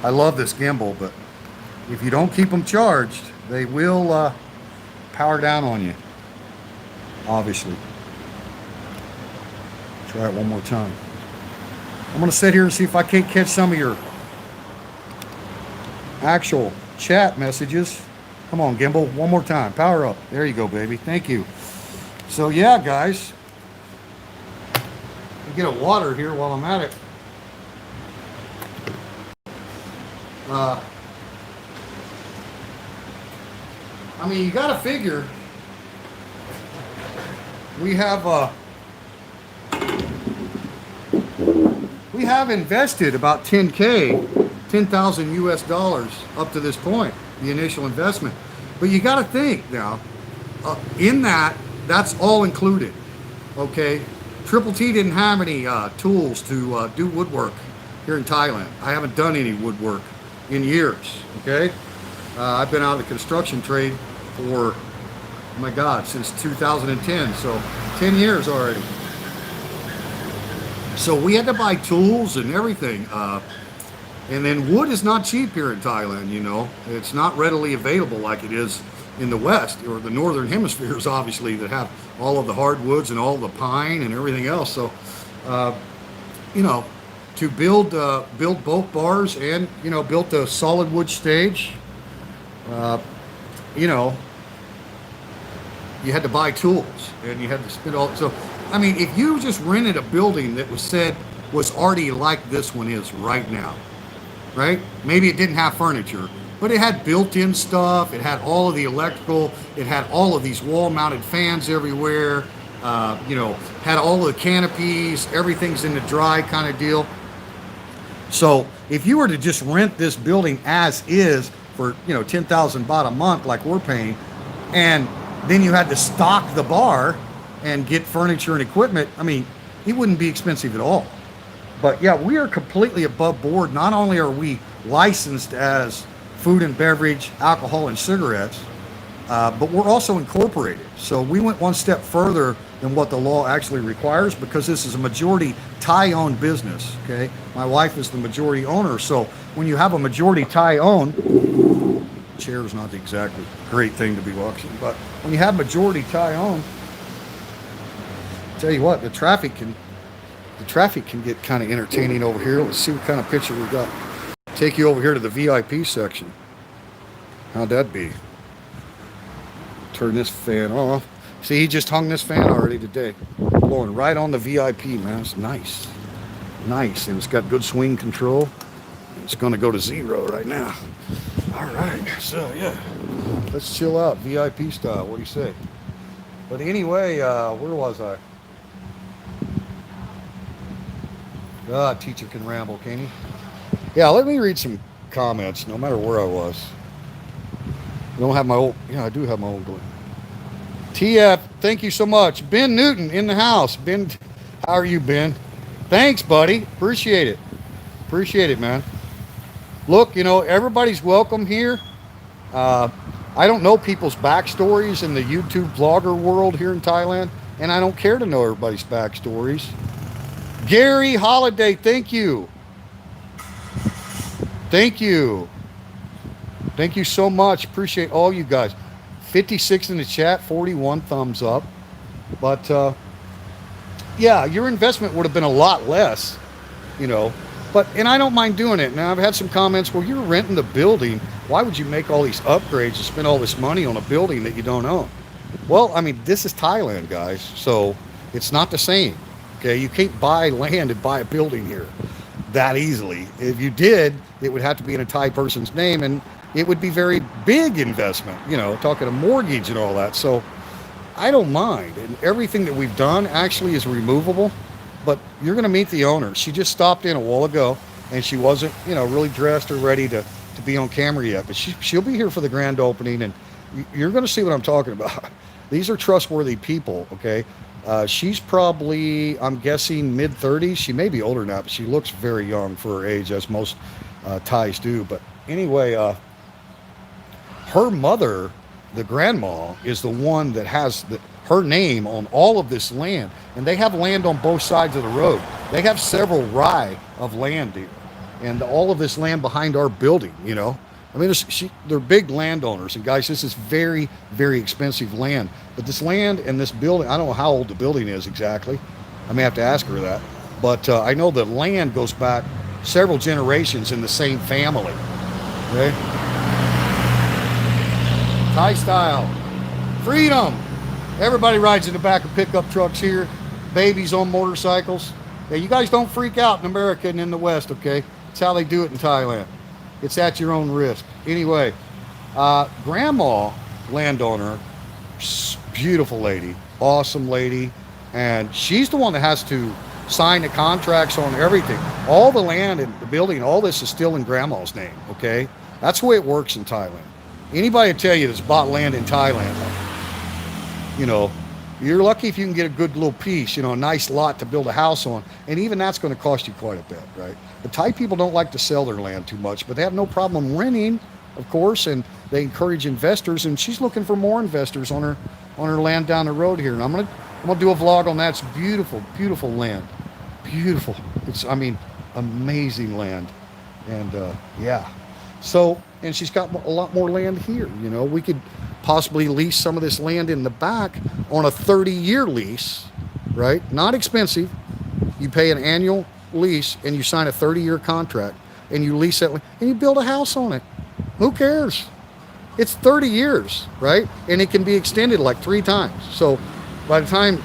I love this gimbal, but if you don't keep them charged, they will power down on you, obviously. Try it one more time. I'm going to sit here and see if I can't catch some of your actual chat messages. Come on, gimbal, one more time. Power up. There you go, baby. Thank you. So, yeah, guys. Get a water here while I'm at it. I mean, you got to figure we have invested about 10,000 US dollars up to this point, the initial investment. But you got to think now, in that's all included. Okay, Triple T didn't have any tools to do woodwork here in Thailand. I haven't done any woodwork in years. Okay, I've been out of the construction trade for, oh my God, since 2010. So 10 years already. So we had to buy tools and everything. And then wood is not cheap here in Thailand, you know. It's not readily available like it is in the West or the Northern Hemispheres, obviously, that have all of the hardwoods and all the pine and everything else. So, you know, to build both bars and, you know, built a solid wood stage, you know, you had to buy tools and you had to spend all. So, I mean, if you just rented a building that was already like this one is right now, right? Maybe it didn't have furniture, but it had built-in stuff. It had all of the electrical. It had all of these wall-mounted fans everywhere. You know, had all of the canopies. Everything's in the dry kind of deal. So if you were to just rent this building as is for, you know, 10,000 baht a month like we're paying, and then you had to stock the bar and get furniture and equipment, I mean, it wouldn't be expensive at all. But yeah, we are completely above board. Not only are we licensed as food and beverage, alcohol and cigarettes, but we're also incorporated. So we went one step further than what the law actually requires, because this is a majority Thai-owned business, okay? My wife is the majority owner. So when you have a majority Thai-owned, chair is not the exactly great thing to be watching, but when you have majority Thai-owned, tell you what, the traffic can get kind of entertaining over here. Let's see what kind of picture we got. Take you over here to the VIP section. How'd that be? Turn this fan off. See, he just hung this fan already today. Blowing right on the VIP, man. It's nice. Nice. And it's got good swing control. It's going to go to 0 right now. All right. So, yeah. Let's chill out. VIP style. What do you say? But anyway, where was I? God, teacher can ramble, can he? Yeah, let me read some comments, no matter where I was. I don't have my old, yeah, I do have my old one. TF, thank you so much. Ben Newton in the house. Ben, how are you, Ben? Thanks, buddy. Appreciate it. Appreciate it, man. Look, you know, everybody's welcome here. I don't know people's backstories in the YouTube vlogger world here in Thailand, and I don't care to know everybody's backstories. Gary Holiday, thank you. Thank you. Thank you so much. Appreciate all you guys. 56 in the chat, 41 thumbs up. But, yeah, your investment would have been a lot less, you know. But, and I don't mind doing it. Now, I've had some comments, well, you're renting the building. Why would you make all these upgrades and spend all this money on a building that you don't own? Well, I mean, this is Thailand, guys. So it's not the same. Okay, you can't buy land and buy a building here that easily. If you did, it would have to be in a Thai person's name, and it would be very big investment, you know, talking a mortgage and all that. So I don't mind. And everything that we've done actually is removable, but you're going to meet the owner. She just stopped in a while ago, and she wasn't, you know, really dressed or ready to be on camera yet, but she'll be here for the grand opening, and you're going to see what I'm talking about. These are trustworthy people, okay? She's probably, I'm guessing, mid 30s. She may be older now, but she looks very young for her age, as most Thais do. But anyway, her mother, the grandma, is the one that has her name on all of this land. And they have land on both sides of the road. They have several rye of land here. And all of this land behind our building, you know. I mean, they're big landowners. And guys, this is very, very expensive land. But this land and this building, I don't know how old the building is exactly. I may have to ask her that. But I know the land goes back several generations in the same family. Okay? Thai style. Freedom. Everybody rides in the back of pickup trucks here. Babies on motorcycles. Yeah, you guys don't freak out in America and in the West, okay? It's how they do it in Thailand. It's at your own risk. Anyway, grandma, landowner, beautiful lady, awesome lady, and she's the one that has to sign the contracts on everything. All the land and the building, all this is still in grandma's name, okay? That's the way it works in Thailand. Anybody will tell you that's bought land in Thailand, you know, you're lucky if you can get a good little piece, you know, a nice lot to build a house on. And even that's going to cost you quite a bit, right? The Thai people don't like to sell their land too much, but they have no problem renting, of course, and they encourage investors. And she's looking for more investors on her land down the road here. And I'm gonna do a vlog on that. It's beautiful, beautiful land, beautiful. It's, I mean, amazing land, and yeah. So, and she's got a lot more land here. You know, we could possibly lease some of this land in the back on a 30-year lease, right? Not expensive. You pay an annual lease and you sign a 30-year contract and you lease that land and you build a house on it. Who cares? It's 30 years, right? And it can be extended like 3 times. So by the time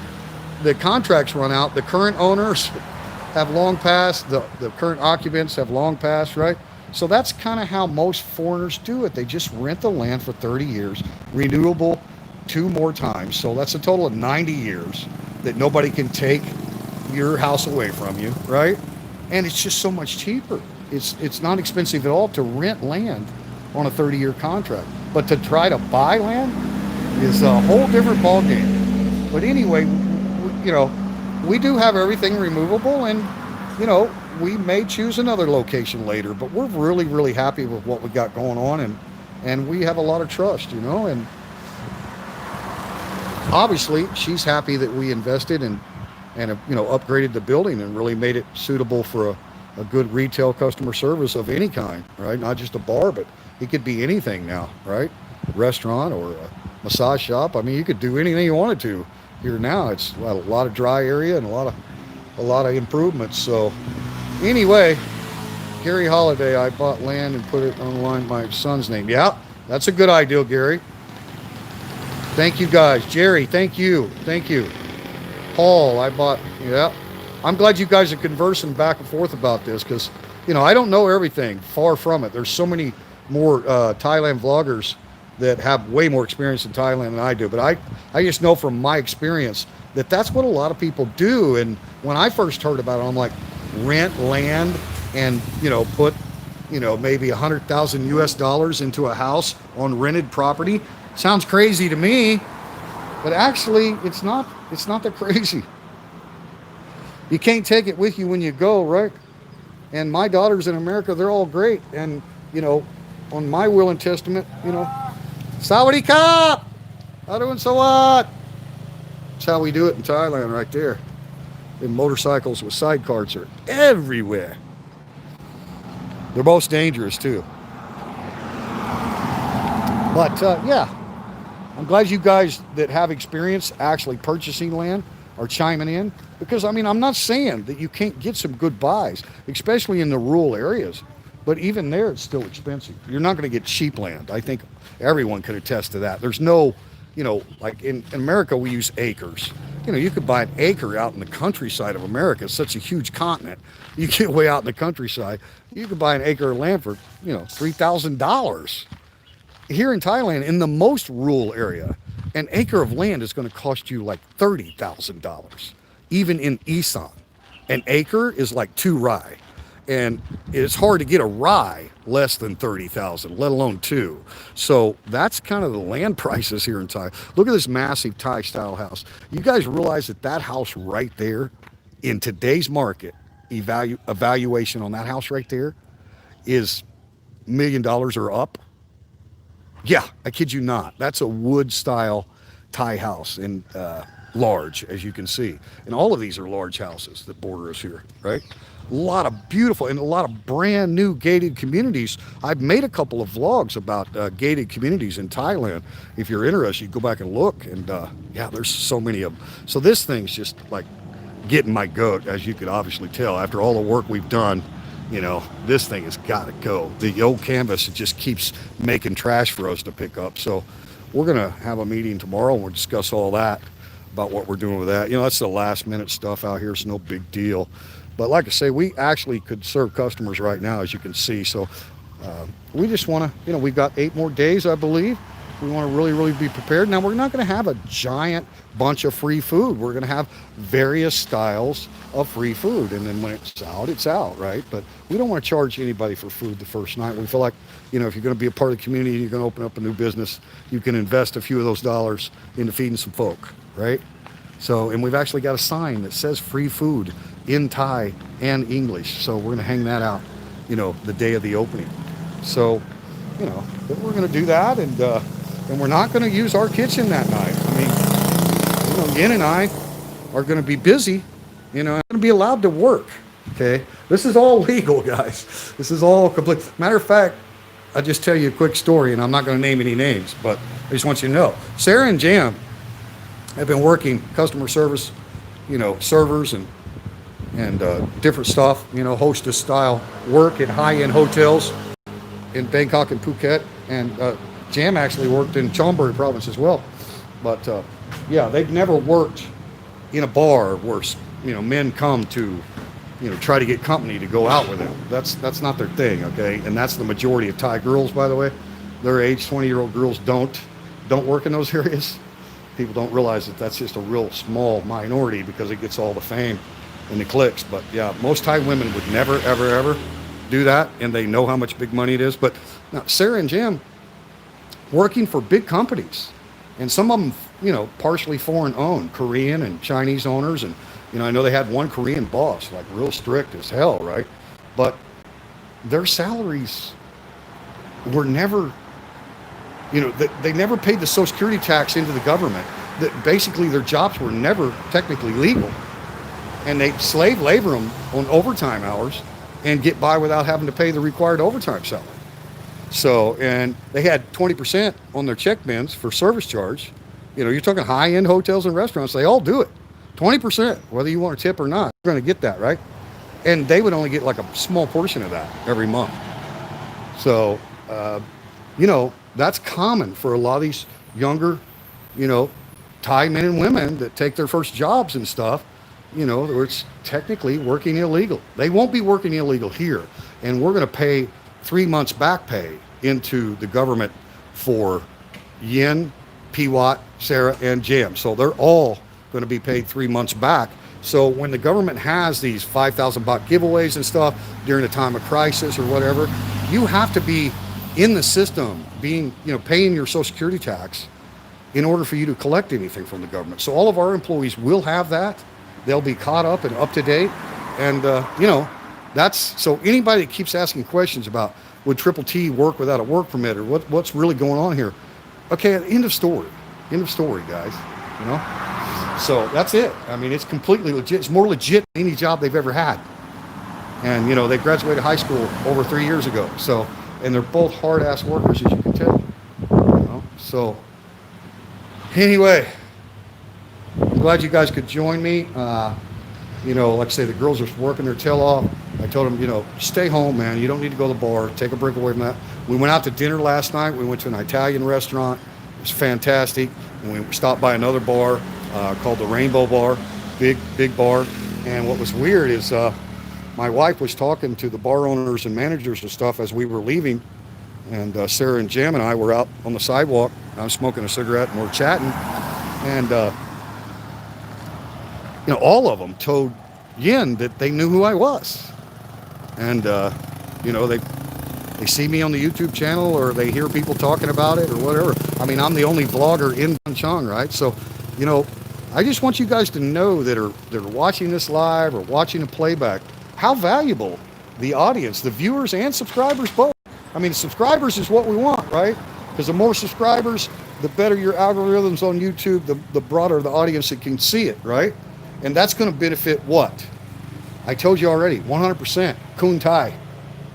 the contracts run out, the current owners have long passed, the current occupants have long passed, right? So that's kind of how most foreigners do it. They just rent the land for 30 years, renewable 2 more times. So that's a total of 90 years that nobody can take your house away from you, right? And it's just so much cheaper. It's not expensive at all to rent land on a 30-year contract. But to try to buy land is a whole different ballgame. But anyway, you know, we do have everything removable, and, you know, we may choose another location later, but we're really, really happy with what we got going on, and we have a lot of trust, you know, and obviously she's happy that we invested and you know, upgraded the building and really made it suitable for a good retail customer service of any kind, right? Not just a bar, but it could be anything now, right? A restaurant or a massage shop. I mean, you could do anything you wanted to here now. It's a lot of dry area and a lot of improvements. So anyway, Gary Holiday, I bought land and put it on my son's name. Yeah, that's a good idea, Gary. Thank you guys. Jerry, thank you. Thank you. Paul, I bought, yeah. I'm glad you guys are conversing back and forth about this, because, you know, I don't know everything. Far from it. There's so many more Thailand vloggers that have way more experience in Thailand than I do. But I just know from my experience that that's what a lot of people do. And when I first heard about it, I'm like, rent land and, you know, put, you know, maybe $100,000 into a house on rented property. Sounds crazy to me, but actually it's not that crazy. You can't take it with you when you go, right? And my daughters in America, they're all great. And, you know, on my will and testament, you know, Sawadee Ka! How doing so what? That's how we do it in Thailand right there. And motorcycles with sidecars are everywhere. They're most dangerous too. But yeah, I'm glad you guys that have experience actually purchasing land are chiming in, because I mean, I'm not saying that you can't get some good buys, especially in the rural areas, but even there it's still expensive. You're not going to get cheap land. I think everyone could attest to that. There's no, you know, like in America we use acres. You know, you could buy an acre out in the countryside of America. It's such a huge continent. You get way out in the countryside, you could buy an acre of land for, you know, $3,000. Here in Thailand, in the most rural area, an acre of land is going to cost you like $30,000. Even in Isan, an acre is like 2 rai. And it's hard to get a rye less than 30,000, let alone two. So that's kind of the land prices here in Thai. Look at this massive Thai style house. You guys realize that that house right there, in today's market, evaluation on that house right there is $1 million or up. Yeah, I kid you not. That's a wood style Thai house, and large, as you can see. And all of these are large houses that border us here, right? A lot of beautiful and a lot of brand new gated communities. I've made a couple of vlogs about gated communities in Thailand. If you're interested, you go back and look. And yeah, there's so many of them. So this thing's just like getting my goat, as you could obviously tell. After all the work we've done, you know, this thing has got to go. The old canvas, it just keeps making trash for us to pick up. So we're going to have a meeting tomorrow and we'll discuss all that, about what we're doing with that. You know, that's the last minute stuff out here. It's no big deal. But like I say, we actually could serve customers right now, as you can see. So we just want to, you know, we've got 8 more days, I believe. We want to really, really be prepared. Now, we're not going to have a giant bunch of free food. We're going to have various styles of free food. And then when it's out, right? But we don't want to charge anybody for food the first night. We feel like, you know, if you're going to be a part of the community and you're going to open up a new business, you can invest a few of those dollars into feeding some folk, right? So, and we've actually got a sign that says free food in Thai and English. So we're going to hang that out, you know, the day of the opening. So, you know, we're going to do that. And we're not going to use our kitchen that night. I mean, you know, Yin and I are going to be busy, you know, I'm going to be allowed to work. Okay. This is all legal, guys. This is all complete. Matter of fact, I'll just tell you a quick story, and I'm not going to name any names, but I just want you to know. Sarah and Jam have been working customer service, you know, servers and different stuff, you know, hostess style work in high-end hotels in Bangkok and Phuket. And Jam actually worked in Chonburi province as well. But yeah, they've never worked in a bar where, you know, men come to, you know, try to get company to go out with them. That's not their thing, okay? And that's the majority of Thai girls, by the way. Their age, 20-year-old girls don't work in those areas. People don't realize that that's just a real small minority because it gets all the fame and the clicks. But yeah, most Thai women would never, ever, ever do that, and they know how much big money it is. But now, Sarah and Jam working for big companies, and some of them, you know, partially foreign owned, Korean and Chinese owners. And, you know, I know they had one Korean boss, like real strict as hell, right? But their salaries were never, you know, they never paid the Social Security tax into the government. That basically their jobs were never technically legal. And they slave labor them on overtime hours and get by without having to pay the required overtime salary. So, and they had 20% on their check bins for service charge. You know, you're talking high-end hotels and restaurants, they all do it. 20%, whether you want a tip or not, you're going to get that, right? And they would only get like a small portion of that every month. So, you know, that's common for a lot of these younger, you know, Thai men and women that take their first jobs and stuff, you know, where it's technically working illegal. They won't be working illegal here. And we're going to pay 3 months back pay into the government for Yin, Piwat, Sarah, and Jam. So they're all going to be paid 3 months back. So when the government has these 5,000 baht giveaways and stuff during a time of crisis or whatever, you have to be in the system, being, you know, paying your Social Security tax in order for you to collect anything from the government. So all of our employees will have that. They'll be caught up and up to date. And, you know, that's, so anybody that keeps asking questions about would Triple T work without a work permit or what's really going on here? Okay, end of story. End of story, guys, you know? So that's it. I mean, it's completely legit. It's more legit than any job they've ever had. And, you know, they graduated high school over 3 years ago. So, and they're both hard-ass workers, as you can tell. You know? So, anyway, I'm glad you guys could join me. You know, like I say, the girls are working their tail off. I told them, you know, stay home, man. You don't need to go to the bar. Take a break away from that. We went out to dinner last night. We went to an Italian restaurant. It was fantastic. And we stopped by another bar called the Rainbow Bar, big bar. And what was weird is my wife was talking to the bar owners and managers and stuff as we were leaving. And Sarah and Jam and I were out on the sidewalk. I was smoking a cigarette and we're chatting. And, you know, all of them told Yin that they knew who I was. And they see me on the YouTube channel, or they hear people talking about it, or whatever. I mean, I'm the only vlogger in Chong, right? So, I just want you guys to know that are watching this live or watching a playback, how valuable the audience, the viewers and subscribers both. I mean, subscribers is what we want, right? Because the more subscribers, the better your algorithms on YouTube, the broader the audience that can see it, right? And that's going to benefit what? I told you already, 100% Kun Thai.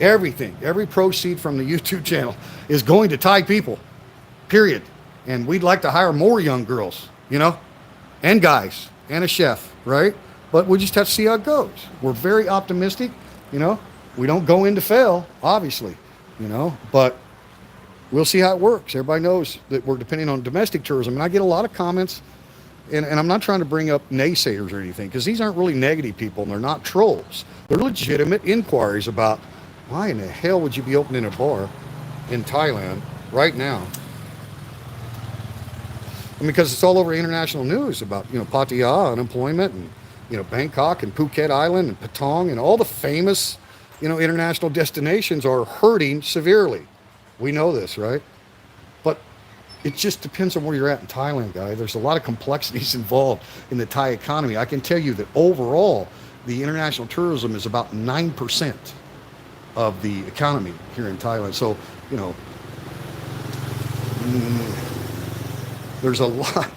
Everything, every proceed from the YouTube channel is going to Thai people, period. And we'd like to hire more young girls, and guys, and a chef, right? But we just have to see how it goes. We're very optimistic, We don't go in to fail, obviously, but we'll see how it works. Everybody knows that we're depending on domestic tourism. And I get a lot of comments, and I'm not trying to bring up naysayers or anything, because these aren't really negative people, and they're not trolls. They're legitimate inquiries about, why in the hell would you be opening a bar in Thailand right now? And because it's all over international news about, Pattaya, unemployment, and, Bangkok and Phuket Island and Patong and all the famous, international destinations are hurting severely. We know this, right? But it just depends on where you're at in Thailand, guys. There's a lot of complexities involved in the Thai economy. I can tell you that overall, the international tourism is about 9% of the economy here in Thailand. So, there's a lot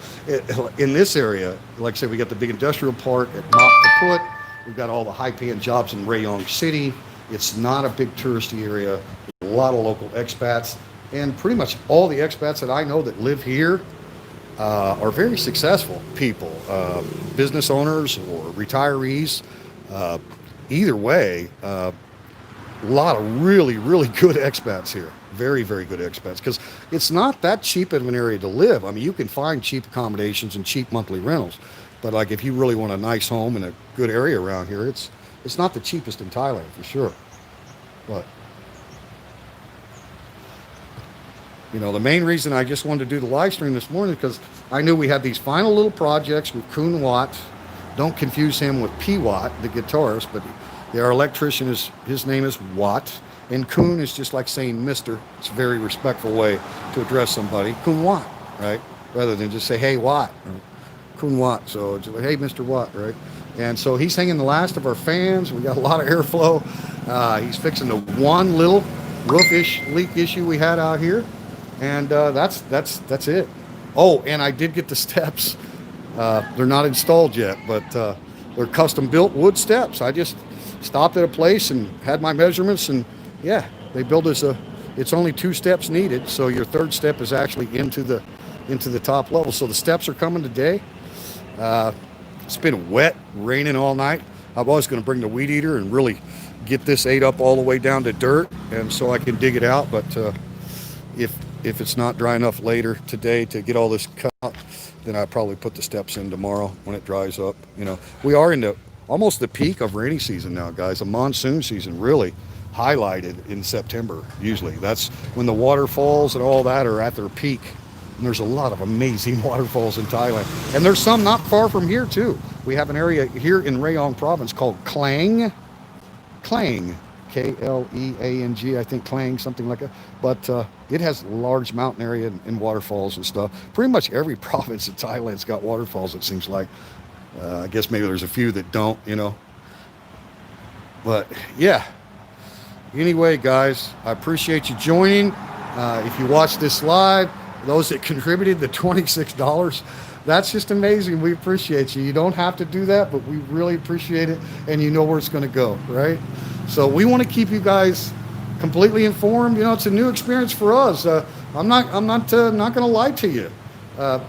in this area. Like I said, we got the big industrial park at Mop Kaput. We've got all the high-paying jobs in Rayong City. It's not a big touristy area. A lot of local expats, and pretty much all the expats that I know that live here are very successful people, business owners or retirees. Either way, a lot of really, really good expats here. Very, very good expats, because it's not that cheap of an area to live. I mean, you can find cheap accommodations and cheap monthly rentals, but like if you really want a nice home in a good area around here, it's not the cheapest in Thailand for sure. But the main reason I just wanted to do the live stream this morning is because I knew we had these final little projects with Kun Watt. Don't confuse him with P. Watt, the guitarist, but our electrician his name is Watt, and Kun is just like saying Mr. It's a very respectful way to address somebody. Kun Watt, right? Rather than just say, hey, Watt. Kun Watt. So it's like, hey, Mr. Watt, right? And so he's hanging the last of our fans. We got a lot of airflow. He's fixing the one little roof leak issue we had out here, and that's it. Oh, and I did get the steps. They're not installed yet, but they're custom built wood steps. I just stopped at a place and had my measurements, and yeah, they built us it's only 2 steps needed, so your third step is actually into the top level. So the steps are coming today. It's been wet, raining all night. I was going to bring the weed eater and really get this ate up all the way down to dirt, and so I can dig it out. But if it's not dry enough later today to get all this cut out, then I'll probably put the steps in tomorrow when it dries up. We are in almost the peak of rainy season now, guys. The monsoon season really highlighted in September. Usually that's when the waterfalls and all that are at their peak. And there's a lot of amazing waterfalls in Thailand. And there's some not far from here too. We have an area here in Rayong province called Klang, K-L-E-A-N-G, I think, Klang, something like that. But it has large mountain area and waterfalls and stuff. Pretty much every province in Thailand's got waterfalls, it seems like. I guess maybe there's a few that don't, But yeah. Anyway, guys, I appreciate you joining. If you watch this live, those that contributed the $26, that's just amazing. We appreciate you. You don't have to do that, but we really appreciate it, and you know where it's going to go, right? So we want to keep you guys completely informed. It's a new experience for us. I'm not going to lie to you.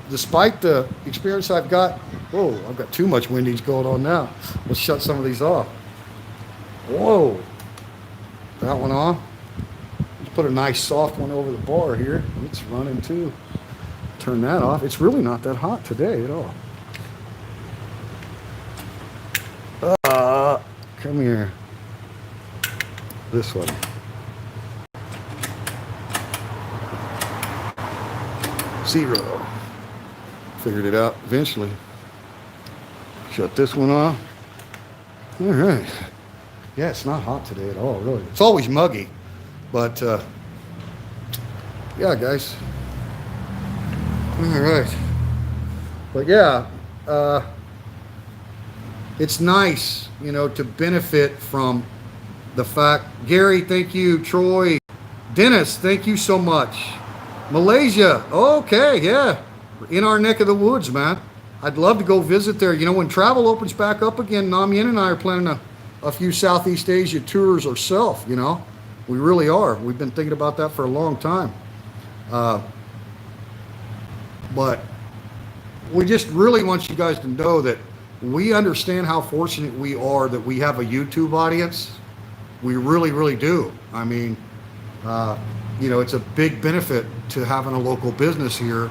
Despite the experience I've got, whoa, I've got too much windage going on now. Let's shut some of these off. Whoa, that one off. Let's put a nice soft one over the bar here. It's running too. Turn that off. It's really not that hot today at all. Come here. This one. Zero. Figured it out eventually. Shut this one off. All right. Yeah, it's not hot today at all, really. It's always muggy, but yeah, guys. All right. But yeah, uh, it's nice, to benefit from the fact. Gary, thank you. Troy, Dennis, thank you so much. Malaysia, okay, yeah, in our neck of the woods, man. I'd love to go visit there. When travel opens back up again, Namien and I are planning a few Southeast Asia tours ourselves. We really are. We've been thinking about that for a long time. Uh, but we just really want you guys to know that we understand how fortunate we are that we have a YouTube audience. We really, really do. I mean, it's a big benefit to having a local business here.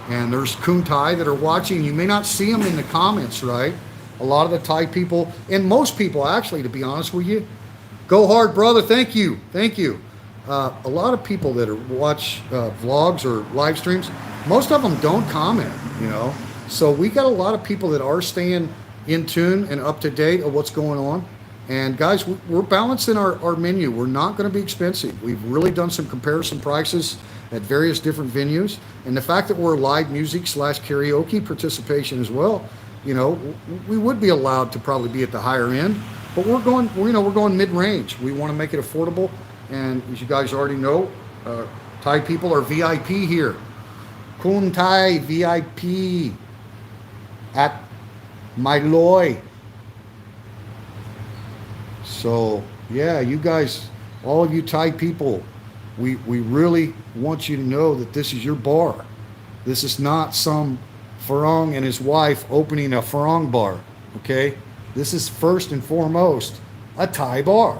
And there's Kun Thai that are watching. You may not see them in the comments, right? A lot of the Thai people, and most people actually, to be honest with you, go hard, brother. Thank you. Thank you. A lot of people that watch vlogs or live streams, most of them don't comment. So we got a lot of people that are staying in tune and up to date of what's going on. And guys, we're balancing our menu. We're not going to be expensive. We've really done some comparison prices at various different venues. And the fact that we're live music / karaoke participation as well, we would be allowed to probably be at the higher end, but we're going mid-range. We want to make it affordable. And as you guys already know, Thai people are VIP here. Kun Thai VIP at My Loy. So yeah, you guys, all of you Thai people, we really want you to know that this is your bar. This is not some Farong and his wife opening a Farong bar, okay? This is first and foremost a Thai bar.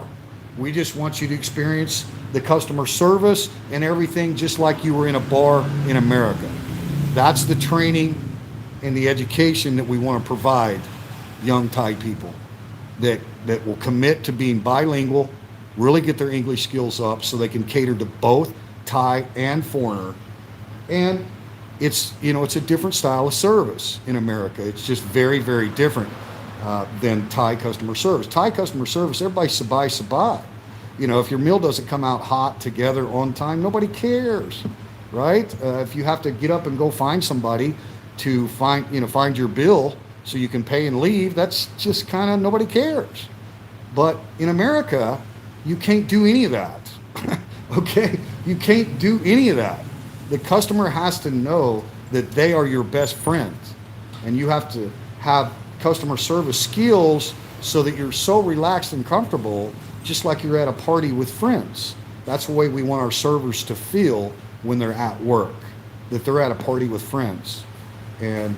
We just want you to experience the customer service and everything just like you were in a bar in America. That's the training and the education that we want to provide young Thai people that will commit to being bilingual, really get their English skills up so they can cater to both Thai and foreigner. And it's a different style of service in America. It's just very, very different than Thai customer service. Thai customer service, everybody's sabai. If your meal doesn't come out hot together on time, nobody cares, right? If you have to get up and go find somebody to find your bill so you can pay and leave, that's just kind of, nobody cares. But in America, you can't do any of that. Okay? You can't do any of that. The customer has to know that they are your best friends. And you have to have customer service skills so that you're so relaxed and comfortable, just like you're at a party with friends. That's the way we want our servers to feel when they're at work, that they're at a party with friends. And,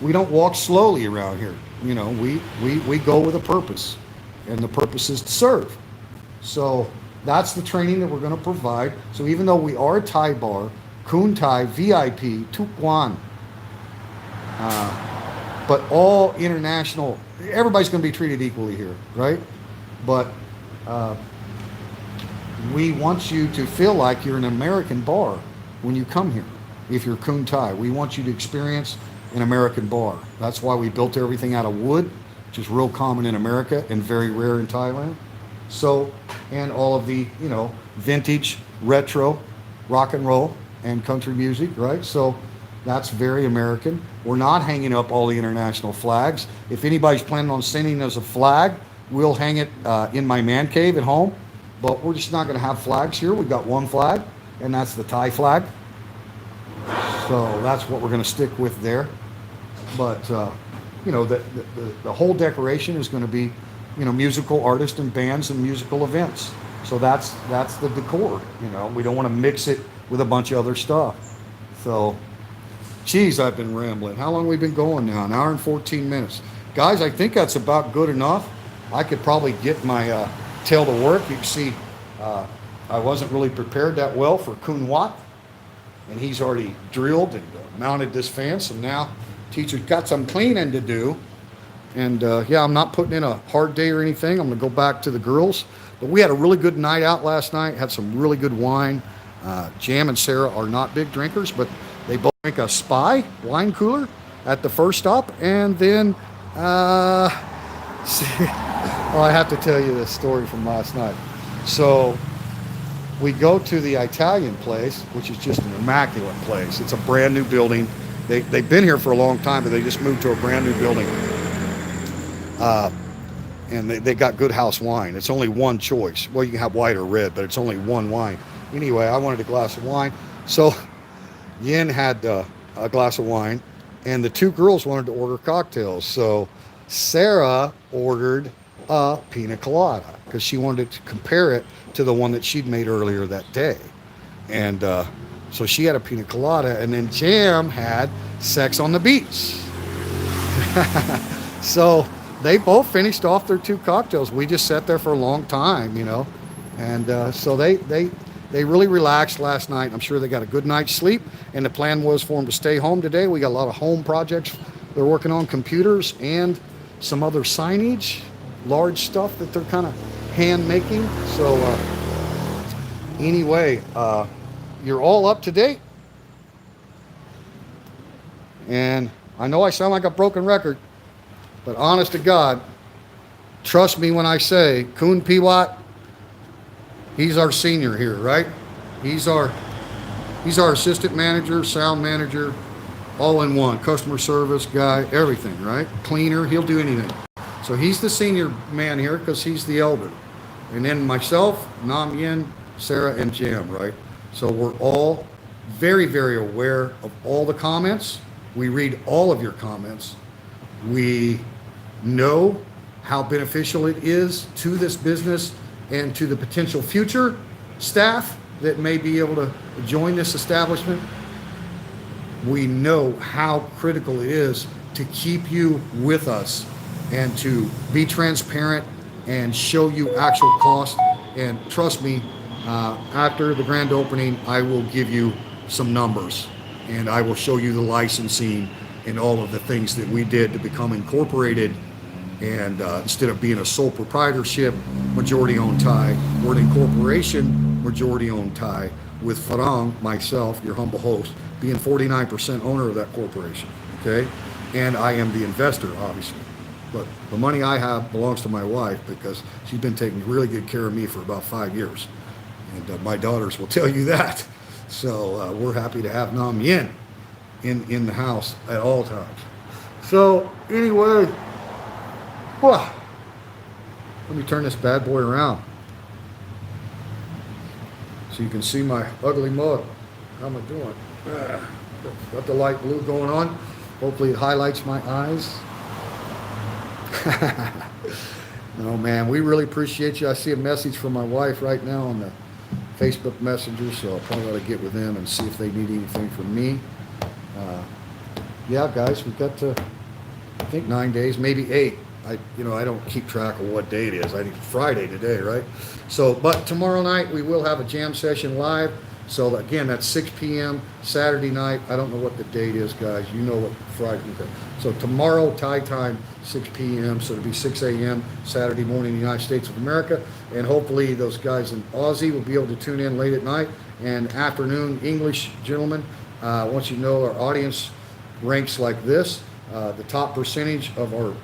we don't walk slowly around here. We go with a purpose, and the purpose is to serve. So that's the training that we're going to provide. So even though we are a Thai bar, Kun Thai VIP, Tukwan, but all international, everybody's going to be treated equally here, right? But we want you to feel like you're an American bar when you come here. If you're Kun Thai, we want you to experience an American bar. That's why we built everything out of wood, which is real common in America and very rare in Thailand. So, and all of the, vintage, retro, rock and roll, and country music, right? So that's very American. We're not hanging up all the international flags. If anybody's planning on sending us a flag, we'll hang it in my man cave at home. But we're just not going to have flags here. We've got one flag, and that's the Thai flag. So that's what we're going to stick with there. But, the whole decoration is going to be, musical artists and bands and musical events. So that's the decor, We don't want to mix it with a bunch of other stuff. So, geez, I've been rambling. How long have we been going now? An hour and 14 minutes. Guys, I think that's about good enough. I could probably get my tail to work. You can see I wasn't really prepared that well for Kun Wat. And he's already drilled and mounted this fence, and now teacher's got some cleaning to do. And I'm not putting in a hard day or anything. I'm going to go back to the girls. But we had a really good night out last night, had some really good wine. Jam and Sarah are not big drinkers, but they both drank a Spy wine cooler at the first stop. And then Oh, I have to tell you this story from last night. So we go to the Italian place, which is just an immaculate place. It's a brand new building. They've been here for a long time, but they just moved to a brand new building. Uh, and they got good house wine. It's only one choice. Well, you can have white or red, but it's only one wine. Anyway, I wanted a glass of wine. So Yin had a glass of wine, and the two girls wanted to order cocktails. So Sarah ordered a pina colada because she wanted to compare it to the one that she'd made earlier that day. And so she had a pina colada, and then Jam had sex on the beach. So they both finished off their two cocktails. We just sat there for a long time, you know. And so they really relaxed last night. I'm sure they got a good night's sleep. And the plan was for them to stay home today. We got a lot of home projects they're working on, computers and some other signage, large stuff that they're kind of hand making. So anyway, you're all up to date. And I know I sound like a broken record, but honest to God, trust me when I say Kun Piwat, he's our senior here, right? He's our assistant manager, sound manager, all in one, customer service guy, everything, right? Cleaner, he'll do anything. So he's the senior man here because he's the elder. And then myself, Nam Yin, Sarah, and Jam, right? So we're all very, very aware of all the comments. We read all of your comments. We know how beneficial it is to this business and to the potential future staff that may be able to join this establishment. We know how critical it is to keep you with us and to be transparent and show you actual cost. And trust me, after the grand opening, I will give you some numbers and I will show you the licensing and all of the things that we did to become incorporated. And instead of being a sole proprietorship, majority owned Thai, we're an incorporation, majority owned Thai, with Farang, myself, your humble host, being 49% owner of that corporation, okay? And I am the investor, obviously. But the money I have belongs to my wife because she's been taking really good care of me for about 5 years. And my daughters will tell you that. So we're happy to have Nam Yin in the house at all times. So anyway, let me turn this bad boy around so you can see my ugly mug. How am I doing? Got the light blue going on. Hopefully it highlights my eyes. No, man, we really appreciate you. I see a message from my wife right now on the Facebook Messenger, so I'll probably ought to get with them and see if they need anything from me. Yeah, guys, we've got to, I think 9 days, maybe 8. I don't keep track of what day it is. I think Friday today, right? So, but tomorrow night we will have a jam session live. So again, that's 6 p.m. Saturday night. I don't know what the date is, guys. You know what Friday is. So tomorrow, Thai time, 6 p.m. So it'll be 6 a.m. Saturday morning in the United States of America. And hopefully those guys in Aussie will be able to tune in late at night. And afternoon, English gentlemen, once you know our audience ranks like this, the top percentage of our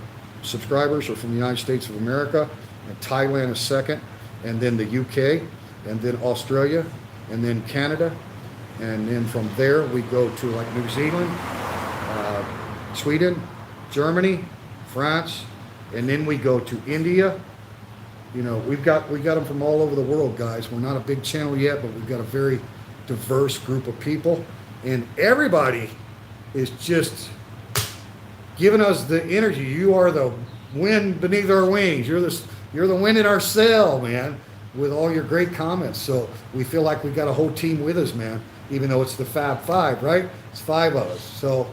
subscribers are from the United States of America, and Thailand is second, and then the UK, and then Australia, and then Canada, and then from there we go to like New Zealand, Sweden, Germany, France, and then we go to India. You know, we got them from all over the world, guys. We're not a big channel yet, but we've got a very diverse group of people, and everybody is just giving us the energy. You are the wind beneath our wings. You're the wind in our sail, man, with all your great comments. So we feel like we got a whole team with us, man, even though it's the Fab Five, right? It's 5 of us. So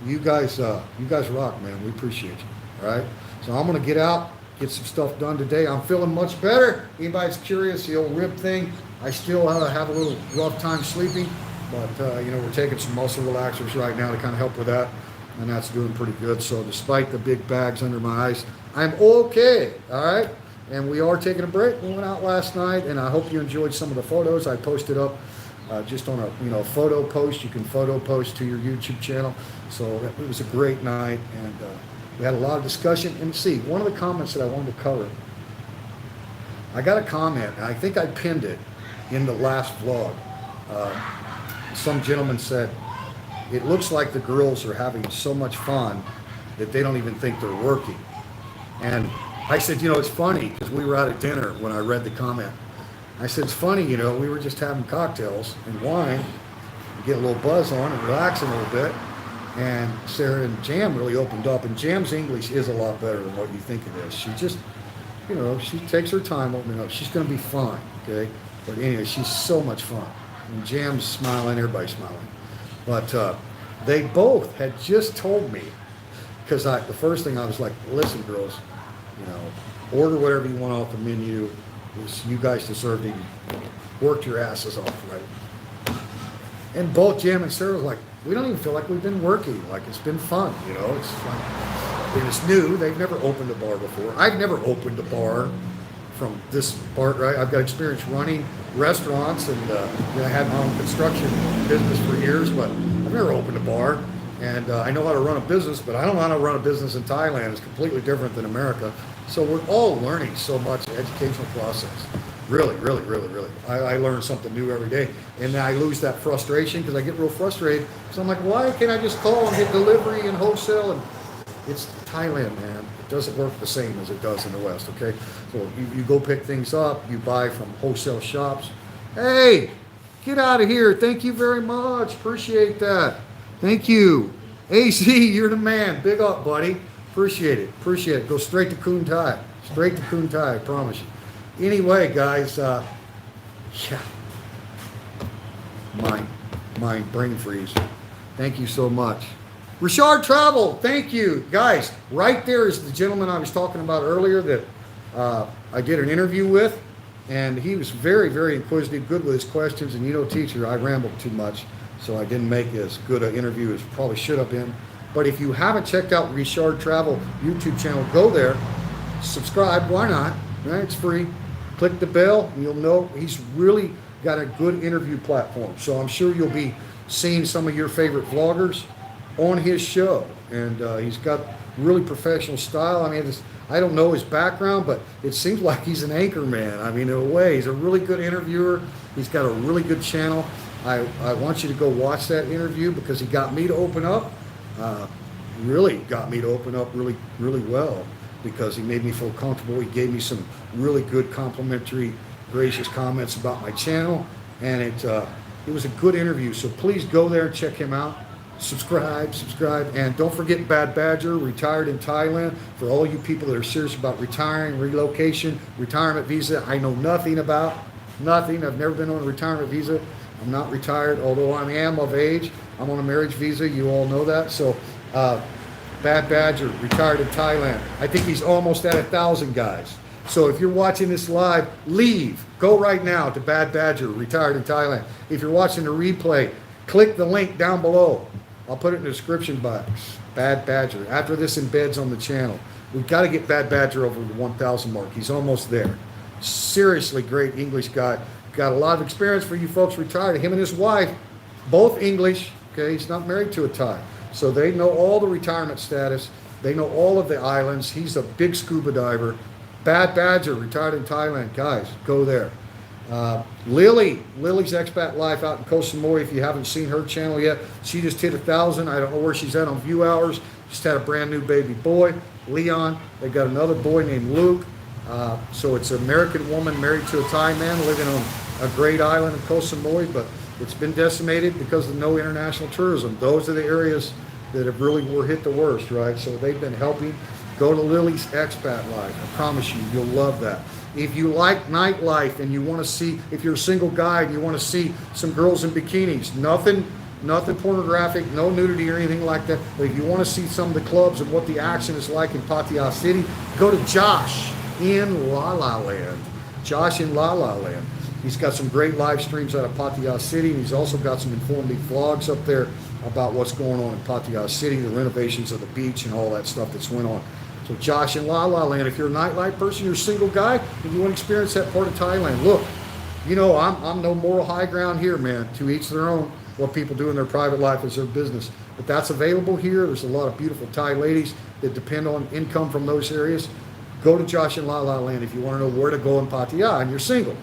you guys rock, man. We appreciate you. All right. So I'm gonna get out, get some stuff done today. I'm feeling much better. Anybody's curious, the old rib thing, I still have a little rough time sleeping, but we're taking some muscle relaxers right now to kind of help with that. And that's doing pretty good. So despite the big bags under my eyes, I'm okay, all right? And we are taking a break. We went out last night, and I hope you enjoyed some of the photos I posted up just on a photo post. You can photo post to your YouTube channel. So it was a great night, and We had a lot of discussion. And see, one of the comments that I wanted to cover, I got a comment, and I think I pinned it in the last vlog. Some gentleman said, it looks like the girls are having so much fun that they don't even think they're working. And I said, you know, it's funny, because we were out at dinner when I read the comment. I said, it's funny, you know, we were just having cocktails and wine, get a little buzz on and relaxing a little bit. And Sarah and Jam really opened up, and Jam's English is a lot better than what you think it is. She just, you know, she takes her time opening up. She's going to be fine, okay? But anyway, she's so much fun. And Jam's smiling, everybody's smiling. But they both had just told me, because the first thing I was like, listen, girls, you know, order whatever you want off the menu. You guys deserve to work your asses off, right? And both Jam and Sarah was like, we don't even feel like we've been working. Like, it's been fun, you know? It's fun. And it's new. They've never opened a bar before. I've never opened a bar from this part, right? I've got experience running restaurants, and you know, I had my own construction business for years, but I've never opened a bar. And I know how to run a business, but I don't know how to run a business in Thailand. It's completely different than America. So we're all learning so much educational process. Really, really, really, really. I learn something new every day. And I lose that frustration because I get real frustrated. So I'm like, why can't I just call and get delivery and wholesale? And it's Thailand, man. It doesn't work the same as it does in the West, okay? So you go pick things up. You buy from wholesale shops. Hey, get out of here. Thank you very much. Appreciate that. Thank you. AC, you're the man. Big up, buddy. Appreciate it. Appreciate it. Go straight to Kun Thai. Straight to Kun Thai, I promise you. Anyway, guys, yeah. Brain freeze. Thank you so much. Richard Travel, thank you. Guys, right there is the gentleman I was talking about earlier that I did an interview with. And he was very, very inquisitive, good with his questions. And you know, teacher, I rambled too much, so I didn't make as good an interview as probably should have been. But if you haven't checked out Richard Travel YouTube channel, go there, subscribe. Why not? Right? It's free. Click the bell, and you'll know he's really got a good interview platform. So I'm sure you'll be seeing some of your favorite vloggers on his show. And he's got really professional style. I mean, I don't know his background, but it seems like he's an anchor man. I mean, in a way, he's a really good interviewer. He's got a really good channel. I want you to go watch that interview because he got me to open up. Really got me to open up really, really well because he made me feel comfortable. He gave me some really good complimentary, gracious comments about my channel, and it was a good interview. So please go there and check him out. Subscribe, and don't forget Bad Badger, retired in Thailand. For all you people that are serious about retiring, relocation, retirement visa, I know nothing about. Nothing. I've never been on a retirement visa. I'm not retired, although I am of age. I'm on a marriage visa. You all know that. So, Bad Badger, retired in Thailand. I think he's almost at 1,000 guys. So if you're watching this live, leave. Go right now to Bad Badger, retired in Thailand. If you're watching the replay, click the link down below. I'll put it in the description box. Bad Badger. After this embeds on the channel, we've got to get Bad Badger over the 1,000 mark. He's almost there. Seriously great English guy. Got a lot of experience for you folks retired. Him and his wife, both English. Okay, he's not married to a Thai. So they know all the retirement status. They know all of the islands. He's a big scuba diver. Bad Badger, retired in Thailand. Guys, go there. Lily's Expat Life out in Koh Samui. If you haven't seen her channel yet, she just hit 1,000. I don't know where she's at on view hours. Just had a brand new baby boy, Leon. They got another boy named Luke. So it's an American woman married to a Thai man living on a great island in Koh Samui, but it's been decimated because of no international tourism. Those are the areas that have really were hit the worst, right? So they've been helping. Go to Lily's Expat Life. I promise you, you'll love that. If you like nightlife and you want to see, if you're a single guy and you want to see some girls in bikinis, nothing pornographic, no nudity or anything like that. But if you want to see some of the clubs and what the action is like in Pattaya City, go to Josh in La La Land. Josh in La La Land. He's got some great live streams out of Pattaya City, and he's also got some informative vlogs up there about what's going on in Pattaya City, the renovations of the beach and all that stuff that's went on. So Josh in La La Land, if you're a nightlife person, you're a single guy, and you want to experience that part of Thailand, look, you know, I'm no moral high ground here, man. To each their own. What people do in their private life is their business. But that's available here. There's a lot of beautiful Thai ladies. that depend on income from those areas, go to Josh and La La Land if you want to know where to go in Pattaya and you're single.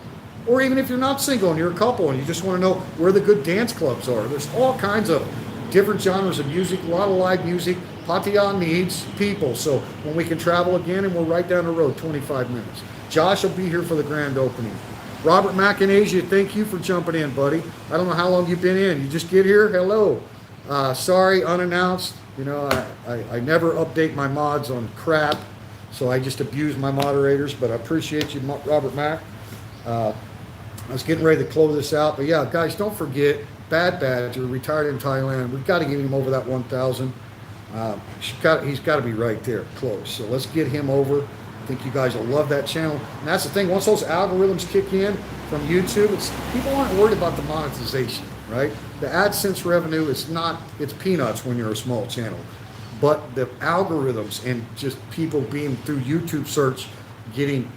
Or even if you're not single and you're a couple and you just want to know where the good dance clubs are. There's all kinds of different genres of music, a lot of live music. Pattaya needs people. So when we can travel again, and we're right down the road, 25 minutes. Josh will be here for the grand opening. Robert Mack in Asia, thank you for jumping in, buddy. I don't know how long you've been in. You just get here? Hello. Sorry, unannounced. You know, I never update my mods on crap, so I just abuse my moderators, but I appreciate you, Robert Mack. I was getting ready to close this out, but yeah, guys, don't forget, Bad Badger, retired in Thailand. We've got to get him over that 1,000. He's got to be right there, close. So let's get him over. I think you guys will love that channel. And that's the thing, once those algorithms kick in from YouTube, people aren't worried about the monetization, right? The AdSense revenue is it's peanuts when you're a small channel. But the algorithms and just people being through YouTube search, getting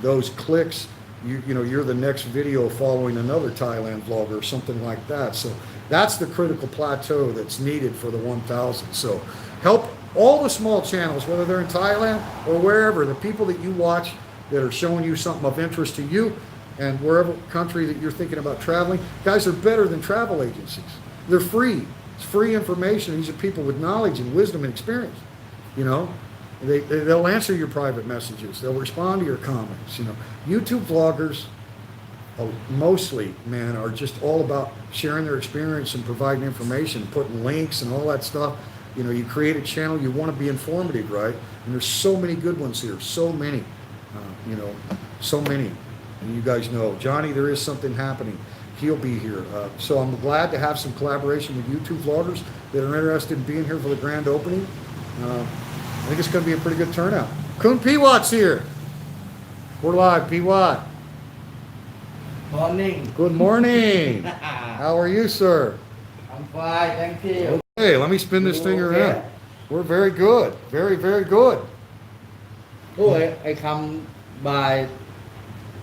those clicks, you're the next video following another Thailand vlogger or something like that. So that's the critical plateau that's needed for the 1,000. So help all the small channels, whether they're in Thailand or wherever, the people that you watch that are showing you something of interest to you, and wherever country that you're thinking about traveling, guys are better than travel agencies. They're free. It's free information. These are people with knowledge and wisdom and experience. They'll answer your private messages. They'll respond to your comments. YouTube vloggers, mostly, man, are just all about sharing their experience and providing information, putting links and all that stuff. You create a channel, you want to be informative, right? And there's so many good ones here, so many, so many. And you guys know, Johnny, there is something happening. He'll be here. So I'm glad to have some collaboration with YouTube vloggers that are interested in being here for the grand opening. I think it's going to be a pretty good turnout. Kun Piwat's here. We're live, Piwat. Morning. Good morning. How are you, sir? I'm fine, thank you. Hey, let me spin this thing around. We're very good. Very, very good. Oh, I come by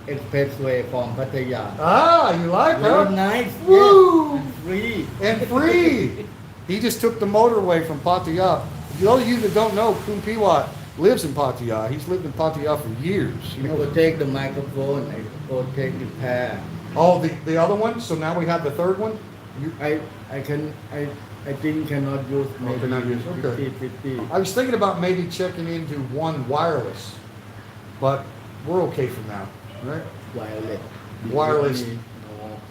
expressway from Pattaya. Ah, you like Very that? nice. Woo! Yeah, and free. And free. He just took the motorway from Pattaya. Those of you that don't know, Kun Piwat lives in Pattaya. He's lived in Pattaya for years. I go take the microphone, I go take the pair. Oh, the other one? So now we have the third one? I think cannot use maybe cannot use, okay. 50. I was thinking about maybe checking into one wireless, but we're okay for now, right? Wireless. Wireless. No.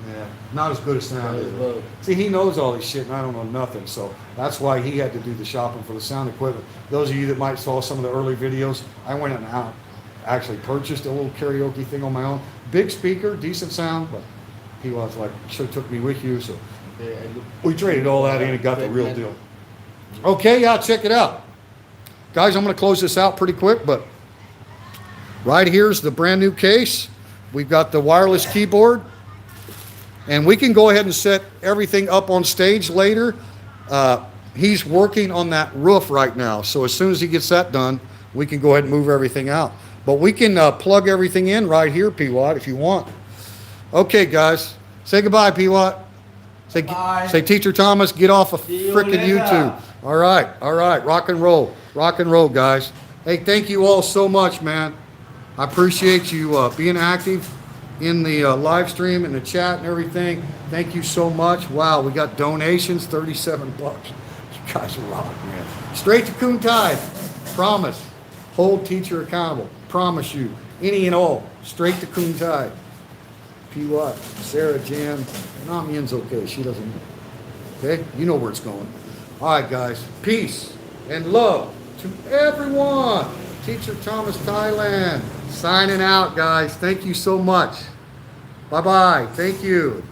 Yeah, not as good as sound, is it? Well, See, he knows all this shit and I don't know nothing, so that's why he had to do the shopping for the sound equipment. Those of you that might saw some of the early videos, I went and out, actually purchased a little karaoke thing on my own. Big speaker, decent sound, but he was like, should have took me with you, so we traded all that in and got the real deal. Okay, yeah, check it out. Guys, I'm going to close this out pretty quick, but right here's the brand new case. We've got the wireless keyboard. And we can go ahead and set everything up on stage later. He's working on that roof right now. So as soon as he gets that done, we can go ahead and move everything out. But we can plug everything in right here, Piwat, if you want. Okay, guys. Say goodbye, Piwat. Say, Teacher Thomas, get off of frickin' YouTube. All right. Rock and roll, guys. Hey, thank you all so much, man. I appreciate you being active in the live stream and the chat and everything. Thank you so much. Wow, we got donations, 37 bucks. You guys are rock, man. Straight to Kun Thai. Promise. Hold teacher accountable. Promise you. Any and all. Straight to Kun Thai. Piwat, Sarah, Jan. Nam Yin's okay. She doesn't know. Okay? You know where it's going. All right, guys. Peace and love to everyone. Teacher Thomas, Thailand. Signing out, guys. Thank you so much. Bye-bye. Thank you.